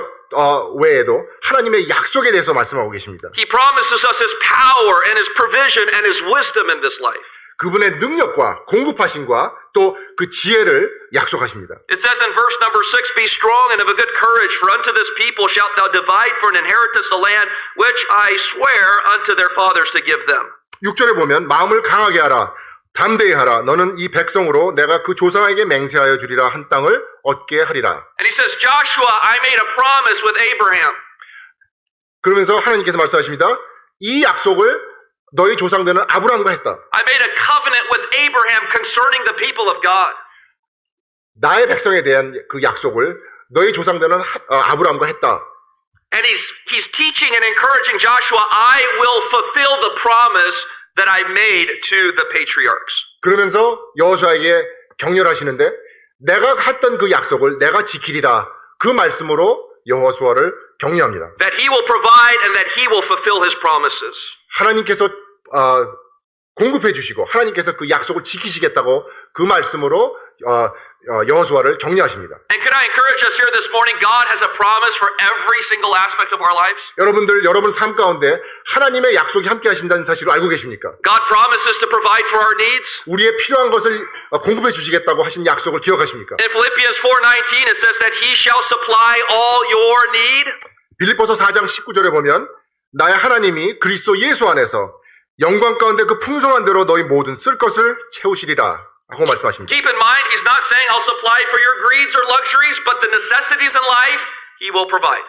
외에도 하나님의 약속에 대해서 말씀하고 계십니다. He promises us His power and His provision and His wisdom in this life. 그분의 능력과 공급하심과 또 그 지혜를 약속하십니다. It says in verse number 6, Be strong and of a good courage, for unto this people shalt thou divide for an inheritance the land which I swear unto their fathers to give them. 6절에 보면 마음을 강하게 하라. 담대히 하라. 너는 이 백성으로 내가 그 조상에게 맹세하여 주리라 한 땅을 얻게 하리라. And he says, Joshua, I made a promise with Abraham. 그러면서 하나님께서 말씀하십니다. 이 약속을 너희 조상들은 아브라함과 했다. I made a covenant with Abraham concerning the people of God. 나의 백성에 대한 그 약속을 너희 조상들은 아브라함과 했다. And he's teaching and encouraging Joshua, I will fulfill the promise that I made to the patriarchs. 그러면서 여호수아에게 격려하시는데 내가 했던 그 약속을 내가 지키리라 그 말씀으로 여호수아를 격려합니다. That he will provide and that he will fulfill his promises. 하나님께서 공급해 주시고 하나님께서 그 약속을 지키시겠다고 그 말씀으로 여호수아를 격려하십니다. And could I encourage us here this morning? God has a promise for every single aspect of our lives. 여러분 삶 가운데 하나님의 약속이 함께 하신다는 사실을 알고 계십니까? God promises to provide for our needs. 우리의 필요한 것을 공급해 주시겠다고 하신 약속을 기억하십니까? In Philippians 4:19 it says that he shall supply all your need. 빌립보서 4장 19절에 보면 나의 하나님이 그리스도 예수 안에서 영광 가운데 그 풍성한 대로 너희 모든 쓸 것을 채우시리라 하고 말씀하십니다. Keep in mind, he's not saying I'll supply for your greeds or luxuries, but the necessities in life, he will provide.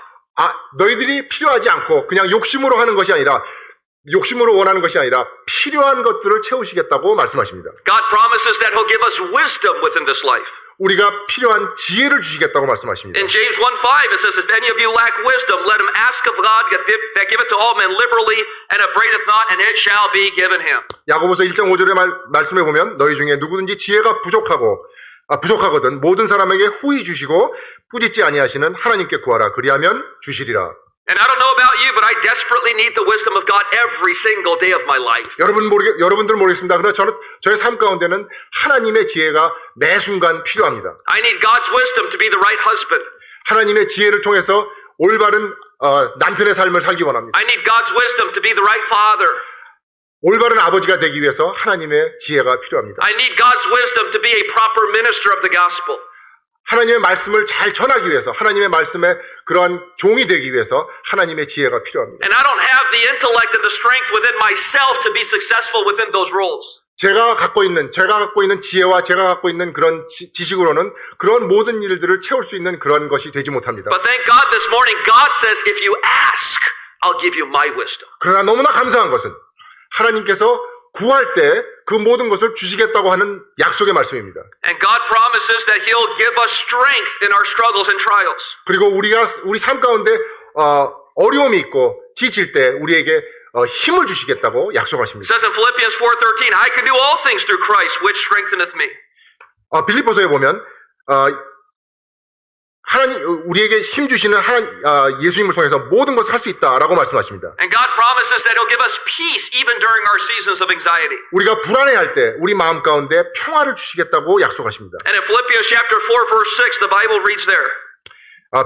너희들이 필요하지 않고 그냥 욕심으로 하는 것이 아니라 욕심으로 원하는 것이 아니라 필요한 것들을 채우시겠다고 말씀하십니다. God promises that he'll give us wisdom within this life. 우리가 필요한 지혜를 주시겠다고 말씀하십니다. In James 1:5 it says, if any of you lack wisdom, let him ask of God that giveth to all men liberally and upbraideth not, and it shall be given him. 야고보서 1장 5절의 말씀에 보면 너희 중에 누구든지 지혜가 부족하거든 모든 사람에게 후히 주시고 꾸짖지 아니하시는 하나님께 구하라 그리하면 주시리라. And I don't know about you, but I desperately need the wisdom of God every single day of my life. 여러분들 모르겠습니다. 그러나 저의 삶 가운데는 하나님의 지혜가 매 순간 필요합니다. I need God's wisdom to be the right husband. 하나님의 지혜를 통해서 올바른 남편의 삶을 살기 원합니다. I need God's wisdom to be the right father. 올바른 아버지가 되기 위해서 하나님의 지혜가 필요합니다. I need God's wisdom to be a proper minister of the gospel. 하나님의 말씀을 잘 전하기 위해서 하나님의 말씀에 그러한 종이 되기 위해서 하나님의 지혜가 필요합니다. And I don't have the intellect and the strength within myself to be successful within those roles. 제가 갖고 있는 지혜와 제가 갖고 있는 그런 지식으로는 그런 모든 일들을 채울 수 있는 그런 것이 되지 못합니다. But thank God this morning, God says, if you ask, I'll give you my wisdom. 그러나 너무나 감사한 것은 하나님께서 구할 때 그 모든 것을 주시겠다고 하는 약속의 말씀입니다. And God promises that He'll give us strength in our struggles and trials. 그리고 우리 삶 가운데 어려움이 있고 지칠 때 우리에게 힘을 주시겠다고 약속하십니다. It says in Philippians 4:13, I can do all things through Christ, which strengtheneth me. 빌립보서에 보면 하나님 우리에게 힘 주시는 예수님을 통해서 모든 것을 할 수 있다라고 말씀하십니다. And God promises that He'll give us peace even during our seasons of anxiety. 우리가 불안해할 때 우리 마음 가운데 평화를 주시겠다고 약속하십니다. And in Philippians chapter 4 verse 6, the Bible reads there.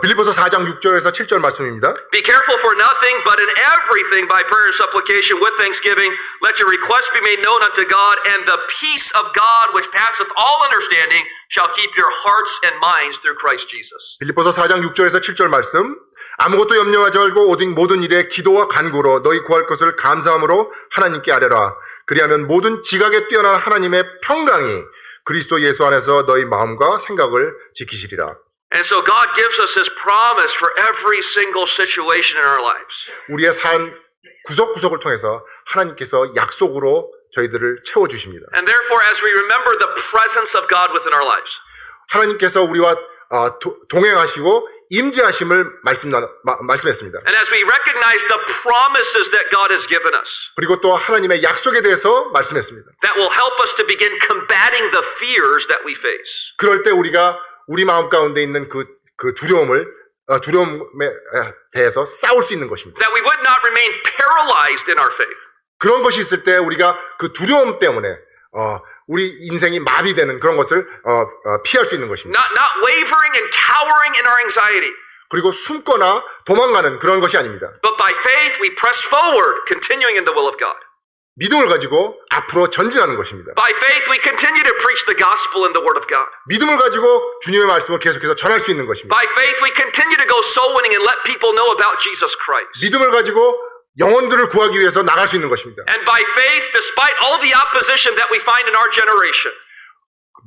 빌립보서 4장 6절에서 7절 말씀입니다. Be careful for nothing, but in everything by prayer and supplication with thanksgiving, let your requests be made known unto God, and the peace of God which passeth all understanding shall keep your hearts and minds through Christ Jesus. 빌립보서 4장 6절에서 7절 말씀. 아무것도 염려하지 말고 오직 모든 일에 기도와 간구로 너희 구할 것을 감사함으로 하나님께 아뢰라. 그리하면 모든 지각에 뛰어난 하나님의 평강이 그리스도 예수 안에서 너희 마음과 생각을 지키시리라. And so God gives us His promise for every single situation in our lives. 우리의 삶 구석구석을 통해서 하나님께서 약속으로 저희들을 채워주십니다. And therefore, as we remember the presence of God within our lives, 하나님께서 우리와 동행하시고 임재하심을 말씀했습니다. and as we recognize the promises that God has given us, 그리고 또 하나님의 약속에 대해서 말씀했습니다. that will help us to begin combating the fears that we face. 그럴 때 우리가 우리 마음 가운데 있는 그 두려움에 대해서 싸울 수 있는 것입니다. That we would not remain paralyzed in our faith. 그런 것이 있을 때 우리가 그 두려움 때문에 우리 인생이 마비되는 그런 것을 피할 수 있는 것입니다. Not wavering and cowering in our anxiety. 그리고 숨거나 도망가는 그런 것이 아닙니다. But by faith we press forward, continuing in the will of God. 믿음을 가지고 앞으로 전진하는 것입니다. By faith we continue to preach the gospel and the word of God. 믿음을 가지고 주님의 말씀을 계속해서 전할 수 있는 것입니다. By faith we continue to go soul winning and let people know about Jesus Christ. 믿음을 가지고 영혼들을 구하기 위해서 나갈 수 있는 것입니다. And by faith, despite all the opposition that we find in our generation,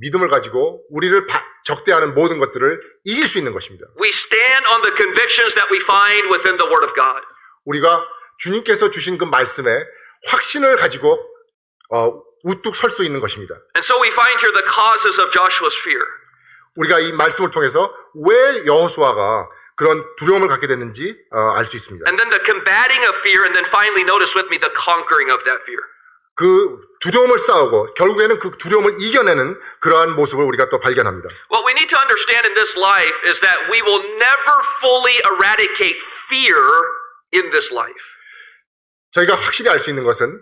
믿음을 가지고 우리를 적대하는 모든 것들을 이길 수 있는 것입니다. we stand on the convictions that we find within the word of God. 우리가 주님께서 주신 그 말씀에 확신을 가지고 우뚝 설 수 있는 것입니다. And so we find here the causes of Joshua's fear. 우리가 이 말씀을 통해서 왜 여호수아가 그런 두려움을 갖게 됐는지 알 수 있습니다. And then the combating of fear, and then finally notice with me the conquering of that fear. 그 두려움을 싸우고 결국에는 그 두려움을 이겨내는 그러한 모습을 우리가 또 발견합니다. What we need to understand in this life is that we will never fully eradicate fear in this life. 저희가 확실히 알 수 있는 것은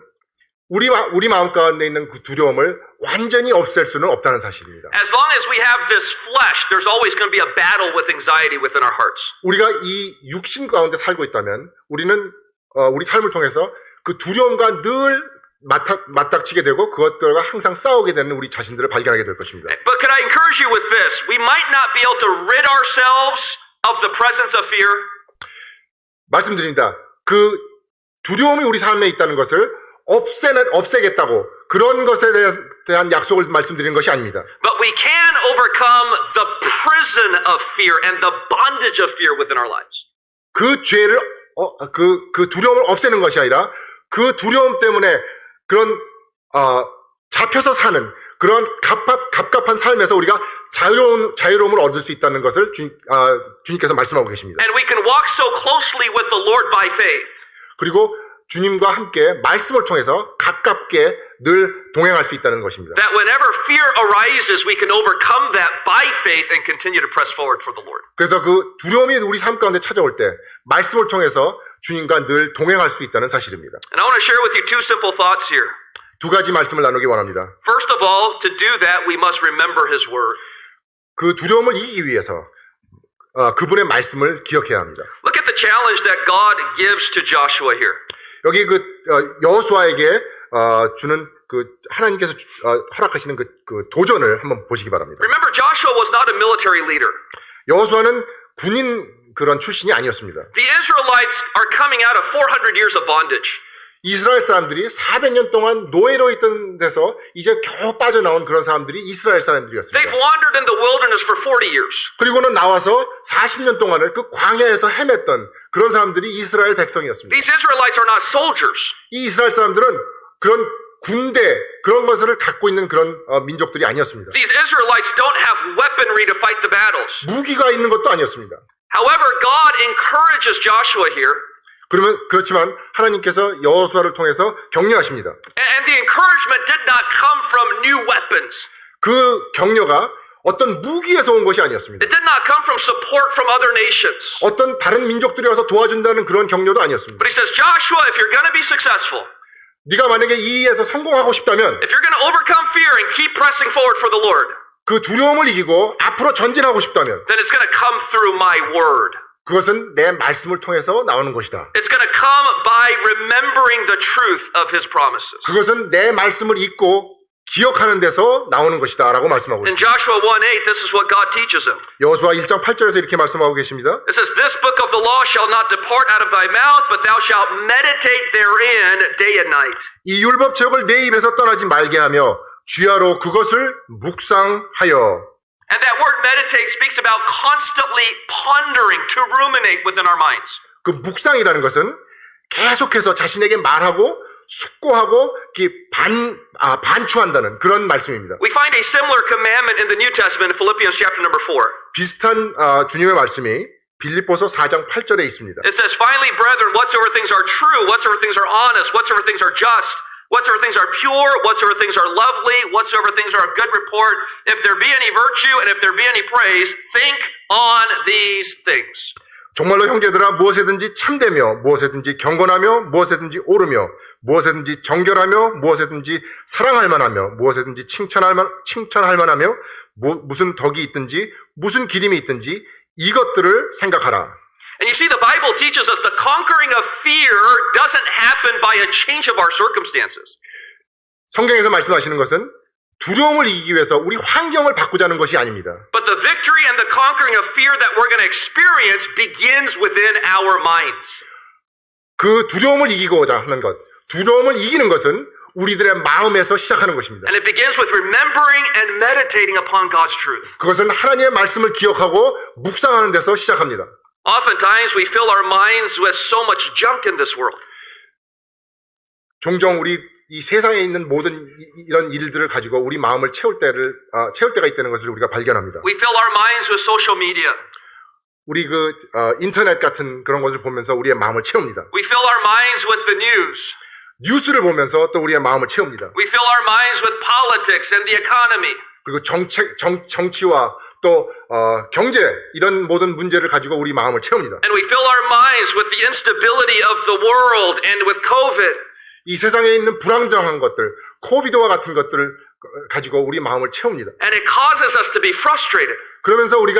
우리 마음 가운데 있는 그 두려움을 완전히 없앨 수는 없다는 사실입니다. As long as we have this flesh, there's always going to be a battle with anxiety within our hearts. 우리가 이 육신 가운데 살고 있다면 우리는 우리 삶을 통해서 그 두려움과 늘 맞닥치게 되고 그것들과 항상 싸우게 되는 우리 자신들을 발견하게 될 것입니다. But could I encourage you with this? We might not be able to rid ourselves of the presence of fear, 말씀드립니다. 그 두려움이 우리 삶에 있다는 것을 없애겠다고 그런 것에 대한 약속을 말씀드리는 것이 아닙니다. but we can overcome the prison of fear and the bondage of fear within our lives. 그 죄를 그 두려움을 없애는 것이 아니라 그 두려움 때문에 그런 잡혀서 사는 그런 갑갑한 삶에서 우리가 자유로움을 얻을 수 있다는 것을 주님께서 말씀하고 계십니다. And we can walk so closely with the Lord by faith. 그리고 주님과 함께 말씀을 통해서 가깝게 늘 동행할 수 있다는 것입니다. That whenever fear arises, we can overcome that by faith and continue to press forward for the Lord. 그래서 그 두려움이 우리 삶 가운데 찾아올 때 말씀을 통해서 주님과 늘 동행할 수 있다는 사실입니다. And I want to share with you two simple thoughts here. 두 가지 말씀을 나누기 원합니다. First of all, to do that, we must remember His Word. 그 두려움을 이기기 위해서 그분의 말씀을 기억해야 합니다. Look at the challenge that God gives to Joshua here. 여기 그 여호수아에게 주는 그 하나님께서 허락하시는 그 도전을 한번 보시기 바랍니다. Remember, Joshua was not a military leader. 여호수아는 군인 그런 출신이 아니었습니다. The Israelites are coming out of 400 years of bondage. 이스라엘 사람들이 400년 동안 노예로 있던 데서 이제 겨우 빠져나온 그런 사람들이 이스라엘 사람들이었습니다. They've wandered in the wilderness for 40 years. 그리고는 나와서 40년 동안을 그 광야에서 헤맸던 그런 사람들이 이스라엘 백성이었습니다. These Israelites are not soldiers. 이 이스라엘 사람들은 그런 군대 그런 것을 갖고 있는 그런 민족들이 아니었습니다. These Israelites don't have weaponry to fight the battles. 무기가 있는 것도 아니었습니다. However, God encourages Joshua here. 그렇지만 하나님께서 여호수아를 통해서 격려하십니다. And the encouragement did not come from new weapons. 그 격려가 어떤 무기에서 온 것이 아니었습니다. It did not come from support from other nations. 어떤 다른 민족들이 와서 도와준다는 그런 격려도 아니었습니다. But he says, Joshua, if you're going to be successful, 네가 만약에 이 일에서 성공하고 싶다면 if you're going to overcome fear and keep pressing forward for the Lord, 그 두려움을 이기고 앞으로 전진하고 싶다면 then it's going to come through my word. 그것은 내 말씀을 통해서 나오는 것이다. It's going to come by remembering the truth of His promises. 그것은 내 말씀을 읽고 기억하는 데서 나오는 것이다 라고 말씀하고 In 있습니다. Joshua 1:8, this is what God teaches him. 여호수아 1장 8절에서 이렇게 말씀하고 계십니다. It says, This book of the law shall not depart out of thy mouth, but thou shalt meditate therein day and night. 이 율법책을 내 입에서 떠나지 말게 하며 주야로 그것을 묵상하여. And that word meditate speaks about constantly pondering, to ruminate within our minds. 그 묵상이라는 것은 계속해서 자신에게 말하고 숙고하고 반추한다는 그런 말씀입니다. We find a similar commandment in the New Testament in Philippians chapter number 4. 비슷한 주님의 말씀이 빌립보서 4장 8절에 있습니다. It says, Finally, brethren, whatsoever things are true, whatsoever things are honest, whatsoever things are just, whatsoever things are pure, whatsoever things are lovely, whatsoever things are of good report, if there be any virtue and if there be any praise, think on these things. 정말로 형제들아 무엇에든지 참되며 무엇에든지 경건하며 무엇에든지 옳으며 무엇에든지 정결하며 무엇에든지 사랑할 만하며 무엇에든지 칭찬할 만하며 무슨 덕이 있든지 무슨 기림이 있든지 이것들을 생각하라. And you see, the Bible teaches us the conquering of fear doesn't happen by a change of our circumstances. 성경에서 말씀하시는 것은 두려움을 이기기 위해서 우리 환경을 바꾸자는 것이 아닙니다. But the victory and the conquering of fear that we're going to experience begins within our minds. 그 두려움을 이기고자 하는 것, 두려움을 이기는 것은 우리들의 마음에서 시작하는 것입니다. And it begins with remembering and meditating upon God's truth. 그것은 하나님의 말씀을 기억하고 묵상하는 데서 시작합니다. Oftentimes we fill our minds with so much junk in this world. 종종 우리 이 세상에 있는 모든 이런 일들을 가지고 우리 마음을 채울 때가 있다는 것을 우리가 발견합니다. We fill our minds with social media. 우리 인터넷 같은 그런 것을 보면서 우리의 마음을 채웁니다. We fill our minds with the news. 뉴스를 보면서 또 우리의 마음을 채웁니다. We fill our minds with politics and the economy. 그리고 정치와 또 경제 이런 모든 문제를 가지고 우리 마음을 채웁니다. And we fill our minds with the instability of the world and with COVID. 이 세상에 있는 불안정한 것들, 코비드와 같은 것들을 가지고 우리 마음을 채웁니다. And it causes us to be frustrated. 그러면서 우리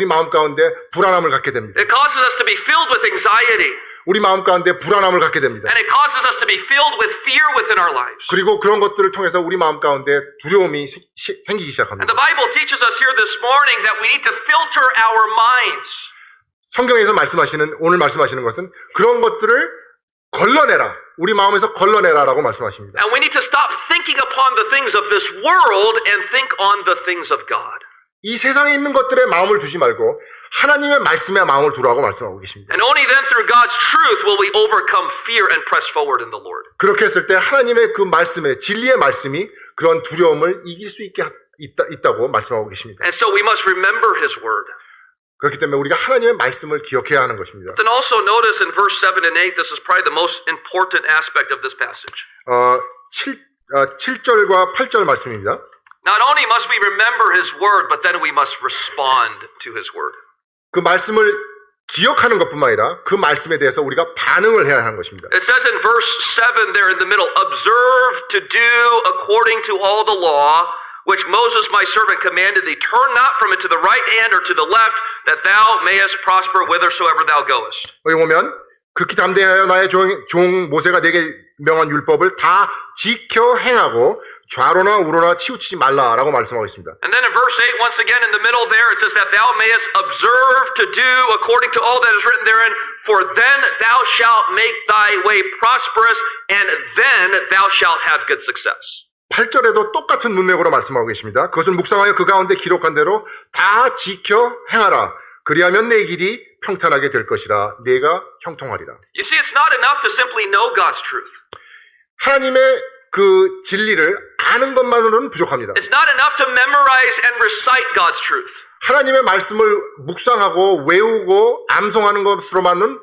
마음 가운데 불안함을 갖게 됩니다. It causes us to be filled with anxiety. 우리 마음 가운데 불안함을 갖게 됩니다. And it causes us to be filled with fear within our lives. 그리고 그런 것들을 통해서 우리 마음 가운데 두려움이 생기기 And 시작합니다. the Bible teaches us here this morning that we need to filter our minds. 성경에서 오늘 말씀하시는 것은 그런 것들을 걸러내라. 우리 마음에서 걸러내라라고 말씀하십니다. And we need to stop thinking upon the things of this world and think on the things of God. 이 세상에 있는 것들에 마음을 두지 말고 하나님의 말씀에 마음을 두라고 말씀하고 계십니다. And only then through God's truth will we overcome fear and press forward in the Lord. 그렇게 했을 때 하나님의 그 말씀에 진리의 말씀이 그런 두려움을 이길 수 있다고 말씀하고 계십니다. And so we must remember His word. 그렇기 때문에 우리가 하나님의 말씀을 기억해야 하는 것입니다. Then also notice in verse 7 and 8, this is probably the most important aspect of this passage. 7절과 8절 말씀입니다. Not only must we remember His word, but then we must respond to His word. 그 말씀을 기억하는 것뿐만 아니라 그 말씀에 대해서 우리가 반응을 해야 하는 것입니다. It says in verse 7 there in the middle, observe to do according to all the law, which Moses my servant commanded thee. Turn not from it to the right hand or to the left, that thou mayest prosper whithersoever thou goest. 여기 보면 극히 담대하여 나의 종 모세가 내게 명한 율법을 다 지켜 행하고 좌로나 우로나 치우치지 말라라고 말씀하고 있습니다. And then in verse 8, once again in the middle there, it says that thou mayest observe to do according to all that is written therein, for then thou shalt make thy way prosperous, and then thou shalt have good success. 8절에도 똑같은 문맥으로 말씀하고 계십니다. 그것을 묵상하여 그 가운데 기록한 대로 다 지켜 행하라. 그리하면 내 길이 평탄하게 될 것이라. 내가 형통하리라. You see, it's not enough to simply know God's truth. 하나님의 그 진리를 아는 것만으로는 부족합니다. It's not enough to memorize and recite God's truth. 하나님의 말씀을 묵상하고 외우고 암송하는 것으로만도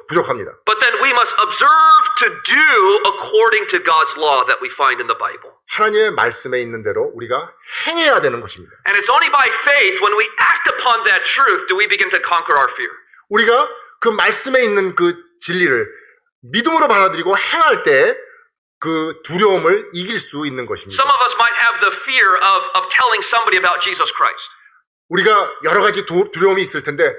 부족합니다. But then we must observe to do according to God's law that we find in the Bible. 하나님의 말씀에 있는 대로 우리가 행해야 되는 것입니다. And it's only by faith when we act upon that truth do we begin to conquer our fear. 우리가 그 말씀에 있는 그 진리를 믿음으로 받아들이고 행할 때 그 두려움을 이길 수 있는 것입니다. Some of us might have the fear of telling somebody about Jesus Christ. 우리가 여러 가지 두려움이 있을 텐데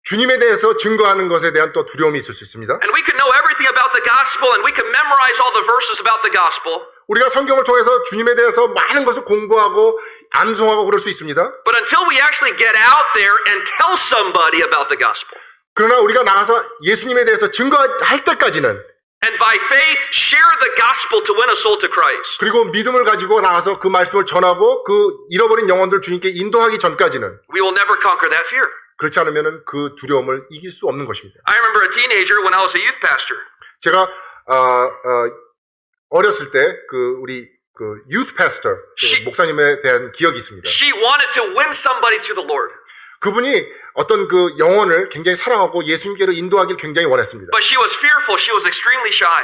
주님에 대해서 증거하는 것에 대한 또 두려움이 있을 수 있습니다. And we could know everything about the gospel and we could memorize all the verses about the gospel. 우리가 성경을 통해서 주님에 대해서 많은 것을 공부하고 암송하고 그럴 수 있습니다. But until we actually get out there and tell somebody about the gospel. 그러나 우리가 나가서 예수님에 대해서 증거할 때까지는 And by faith share the gospel to win a soul to Christ. 그리고 믿음을 가지고 나가서 그 말씀을 전하고 그 잃어버린 영혼들 주님께 인도하기 전까지는 We will never conquer that fear. 그렇지 않으면 그 두려움을 이길 수 없는 것입니다. I remember a teenager when I was a youth pastor. 제가 어렸을 때 우리 youth pastor 목사님에 대한 기억이 있습니다. She wanted to win somebody to the Lord. 그분이 어떤 그 영혼을 굉장히 사랑하고 예수님께로 인도하기를 굉장히 원했습니다. But she was fearful. She was extremely shy.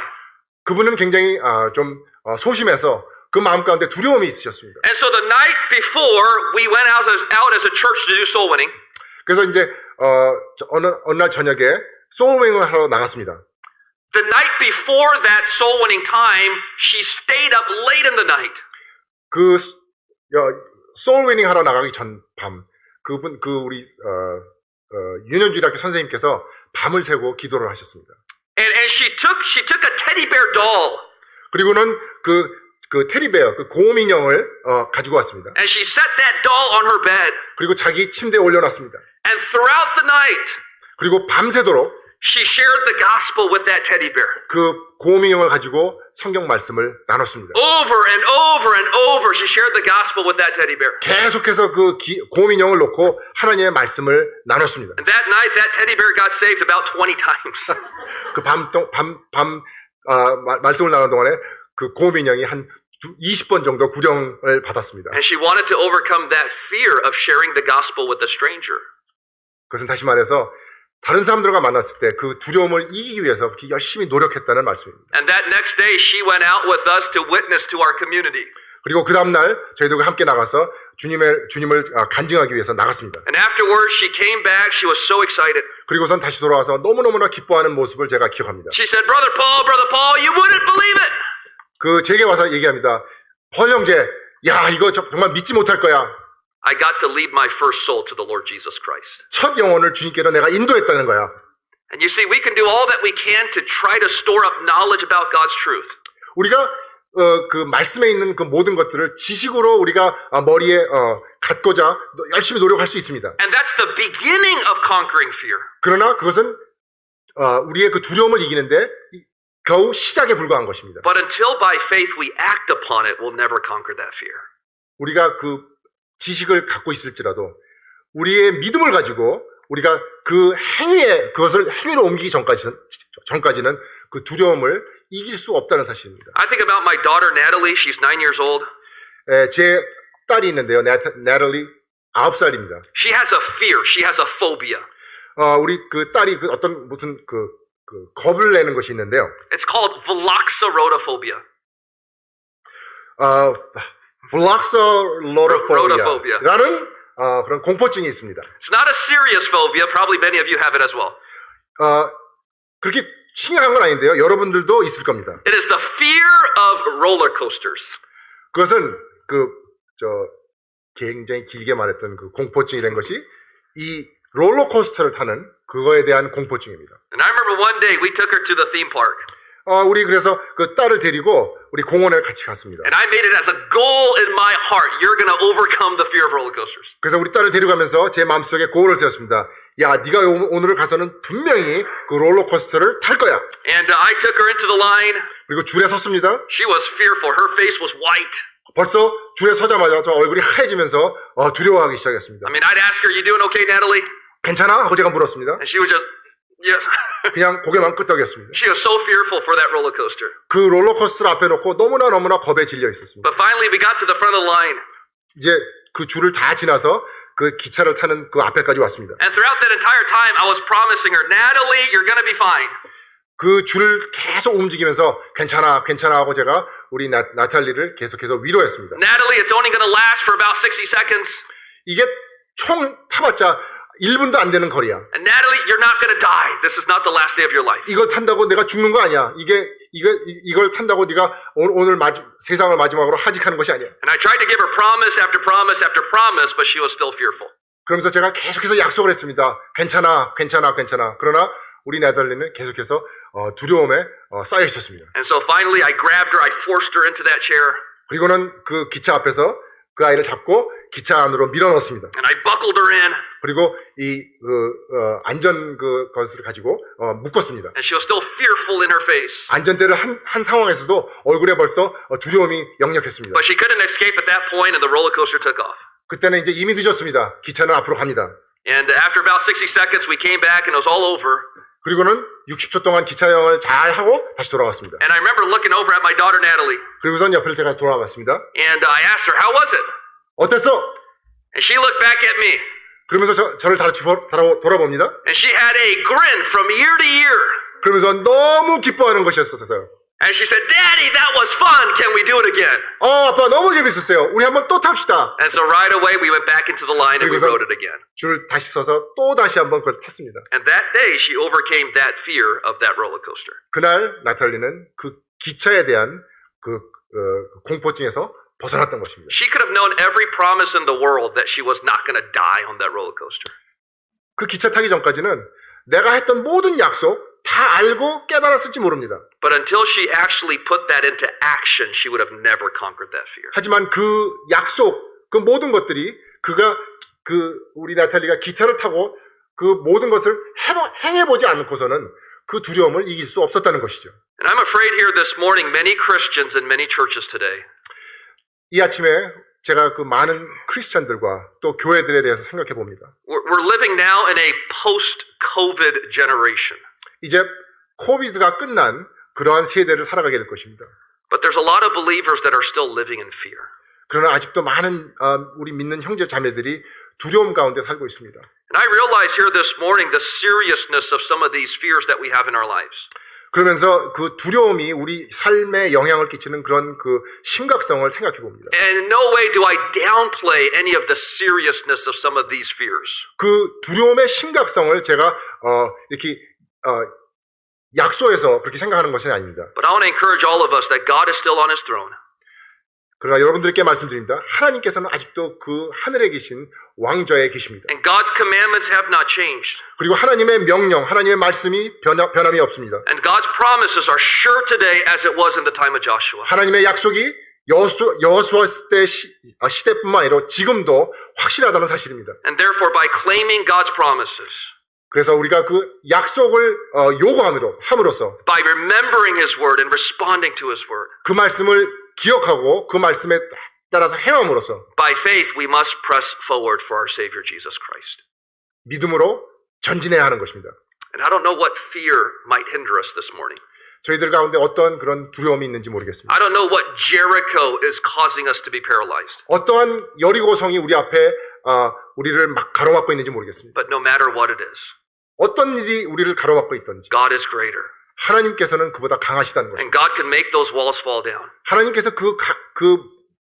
그분은 굉장히 좀 소심해서 그 마음 가운데 두려움이 있으셨습니다. And so the night before we went out as a church to do soul winning. 그래서 이제 어느 날 저녁에 소울윙을 하러 나갔습니다. The night before that soul winning time, she stayed up late in the night. 그 소울위닝 하러 나가기 전 밤 우리 윤현주일학교 선생님께서 밤을 새고 기도를 하셨습니다. And she took a teddy bear doll. 그리고는 그 테디베어, 그 곰 인형을 가지고 왔습니다. And she set that doll on her bed. 그리고 자기 침대에 올려놨습니다. And throughout the night, 그리고 밤새도록 she shared the gospel with that teddy bear. 그 곰 인형을 가지고 성경 말씀을 나눴습니다. Over and over and over, she shared the gospel with that teddy bear. 계속해서 그 곰 인형을 놓고 하나님의 말씀을 나눴습니다. And that night, that teddy bear got saved about 20 times. 그 말씀을 나누는 동안에 그 곰 인형이 한 20번 정도 구령을 받았습니다. And she wanted to overcome that fear of sharing the gospel with a stranger. 그것은 다시 말해서 다른 사람들과 만났을 때 그 두려움을 이기기 위해서 그렇게 열심히 노력했다는 말씀입니다. And that next day, she went out with us to witness to our community. 그리고 그 다음날 저희들과 함께 나가서 주님을 간증하기 위해서 나갔습니다. And afterwards, she came back. She was so excited. 그리고선 다시 돌아와서 너무너무나 기뻐하는 모습을 제가 기억합니다. She said, Brother Paul, you wouldn't believe it. 제게 와서 얘기합니다. 펄 형제, 야 이거 정말 믿지 못할 거야. I got to lead my first soul to the Lord Jesus Christ. 첫 영혼을 주님께로 내가 인도했다는 거야. And you see, we can do all that we can to try to store up knowledge about God's truth. 우리가 그 말씀에 있는 그 모든 것들을 지식으로 우리가 머리에 갖고자 열심히 노력할 수 있습니다. And that's the beginning of conquering fear. 그러나 그것은 우리의 그 두려움을 이기는데 겨우 시작에 불과한 것입니다. But until by faith we act upon it, we'll never conquer that fear. 우리가 그 지식을 갖고 있을지라도 우리의 믿음을 가지고 우리가 그 그것을 행위로 옮기기 전까지는 그 두려움을 이길 수 없다는 사실입니다. I think about my daughter Natalie. She's 9 years old. 제 딸이 있는데요. 나탈리 9살입니다. She has a fear. She has a phobia. 우리 그 딸이 무슨 겁을 내는 것이 있는데요. It's called Voloxarotophobia. Voloxarotophobia.라는 그런 공포증이 있습니다. It's not a serious phobia. Probably many of you have it as well. 그렇게 심각한 건 아닌데요. 여러분들도 있을 겁니다. It is the fear of roller coasters. 그것은 굉장히 길게 말했던 그 공포증이라는 것이 이 롤러코스터를 타는 그거에 대한 공포증입니다. And I remember one day we took her to the theme park. 우리 그래서 그 딸을 데리고 우리 공원에 같이 갔습니다. And I made it as a goal in my heart. You're going to overcome the fear of roller coasters. 그래서 우리 딸을 데려가면서 제 마음속에 고울을 세웠습니다. 야, 네가 오늘 가서는 분명히 그 롤러코스터를 탈 거야. And I took her into the line. 그리고 줄에 섰습니다. She was fearful. Her face was white. 벌써 줄에 서자마자 저 얼굴이 하얘지면서 두려워하기 시작했습니다. I mean, I'd ask her, "You doing okay, Natalie?" 괜찮아? 하고 제가 물었습니다. And she would just, yes. 그냥 고개만 끄덕였습니다. She was so fearful for that roller coaster. 그 롤러코스터를 앞에 놓고 너무나 겁에 질려 있었습니다. But finally, we got to the front of the line. 이제 그 줄을 다 지나서 그 기차를 타는 그 앞에까지 왔습니다. And throughout that entire time, I was promising her, "Natalie, you're going to be fine." 그 줄을 계속 움직이면서 괜찮아 하고 제가 우리 나탈리를 계속해서 위로했습니다. Natalie, it's only going to last for about 60 seconds. 이게 총 타봤자 1분도 안 되는 거리야. And Natalie, you're not going to die. This is not the last day of your life. 이걸 탄다고 내가 죽는 거 아니야. 이걸 탄다고 네가 오늘 세상을 마지막으로 하직하는 것이 아니야. And I tried to give her promise after promise after promise, but she was still fearful. 그러면서 제가 계속해서 약속을 했습니다. 괜찮아. 그러나 우리 나탈리는 계속해서 두려움에 쌓여 있었습니다. And so finally, I grabbed her. I forced her into that chair. 그리고는 그 기차 앞에서 그 아이를 잡고 기차 안으로 밀어넣었습니다. And I buckled her in. 그리고 이 안전 것을 가지고 묶었습니다. And she was still fearful in her face. 안전대를 한 상황에서도 얼굴에 벌써 두려움이 역력했습니다. But she couldn't escape at that point, and the roller coaster took off. 그때는 이제 이미 늦었습니다. 기차는 앞으로 갑니다. And after about 60 seconds, we came back, and it was all over. 그리고는 60초 동안 기차 여행을 잘 하고 다시 돌아왔습니다. And I remember looking over at my daughter Natalie, 그리고선 옆을 제가 돌아갔습니다. and I asked her, "How was it?" 어땠어? And she looked back at me, 그러면서 저를 돌아봅니다. and she had a grin from ear to ear. 그러면서 너무 기뻐하는 것이었어요. And she said, "Daddy, that was fun. Can we do it again?" 아빠 너무 재밌었어요. 우리 한번 또 탑시다. And so right away we went back into the line and we rode it again. 줄 다시 서서 또 다시 한번 그걸 탔습니다. And that day she overcame that fear of that roller coaster. 그날 나탈리는 그 기차에 대한 그 공포증에서 벗어났던 것입니다. She could have known every promise in the world that she was not going to die on that roller coaster. 그 기차 타기 전까지는 내가 했던 모든 약속 다 알고 깨달았을지 모릅니다. But until she actually put that into action, she would have never conquered that fear. 하지만 그 약속, 그 모든 것들이 우리 나탈리가 기차를 타고 그 모든 것을 행해보지 않고서는 그 두려움을 이길 수 없었다는 것이죠. And I'm afraid here this morning, many Christians in many churches today, 이 아침에 제가 그 많은 크리스찬들과 또 교회들에 대해서 생각해 봅니다. we're living now in a post-COVID generation. 이제 코비드가 끝난 그러한 세대를 살아가게 될 것입니다. But there's a lot of believers that are still living in fear. 그러나 아직도 많은 우리 믿는 형제 자매들이 두려움 가운데 살고 있습니다. And I realize here this morning the seriousness of some of these fears that we have in our lives. 그러면서 그 두려움이 우리 삶에 영향을 끼치는 그런 그 심각성을 생각해 봅니다. And in no way do I downplay any of the seriousness of some of these fears. 그 두려움의 심각성을 제가 이렇게 약소해서 그렇게 생각하는 것은 아닙니다. But I want to encourage all of us that God is still on his throne. 그러나 여러분들께 말씀드립니다. 하나님께서는 아직도 그 하늘에 계신 왕좌에 계십니다. And God's commandments have not changed. 그리고 하나님의 명령, 하나님의 말씀이 변함이 없습니다. And God's promises are sure today as it was in the time of Joshua. 하나님의 약속이 여호수아 때 시대뿐만 아니라 지금도 확실하다는 사실입니다. And therefore by claiming God's promises, 그래서 우리가 그 약속을 함으로써 by remembering his word and responding to his word, 그 말씀을 기억하고 그 말씀에 따라서 행함으로써 by faith we must press forward for our Savior Jesus Christ. 믿음으로 전진해야 하는 것입니다. And I don't know what fear might hinder us this morning. 저희들 가운데 어떤 그런 두려움이 있는지 모르겠습니다. I don't know what Jericho is causing us to be paralyzed. 어떠한 여리고성이 우리 앞에 우리를 막 가로막고 있는지 모르겠습니다. But no matter what it is, 어떤 일이 우리를 가로막고 있든지 God is greater. 하나님께서는 그보다 강하시다는 것입니다. And God can make those walls fall down. 하나님께서 그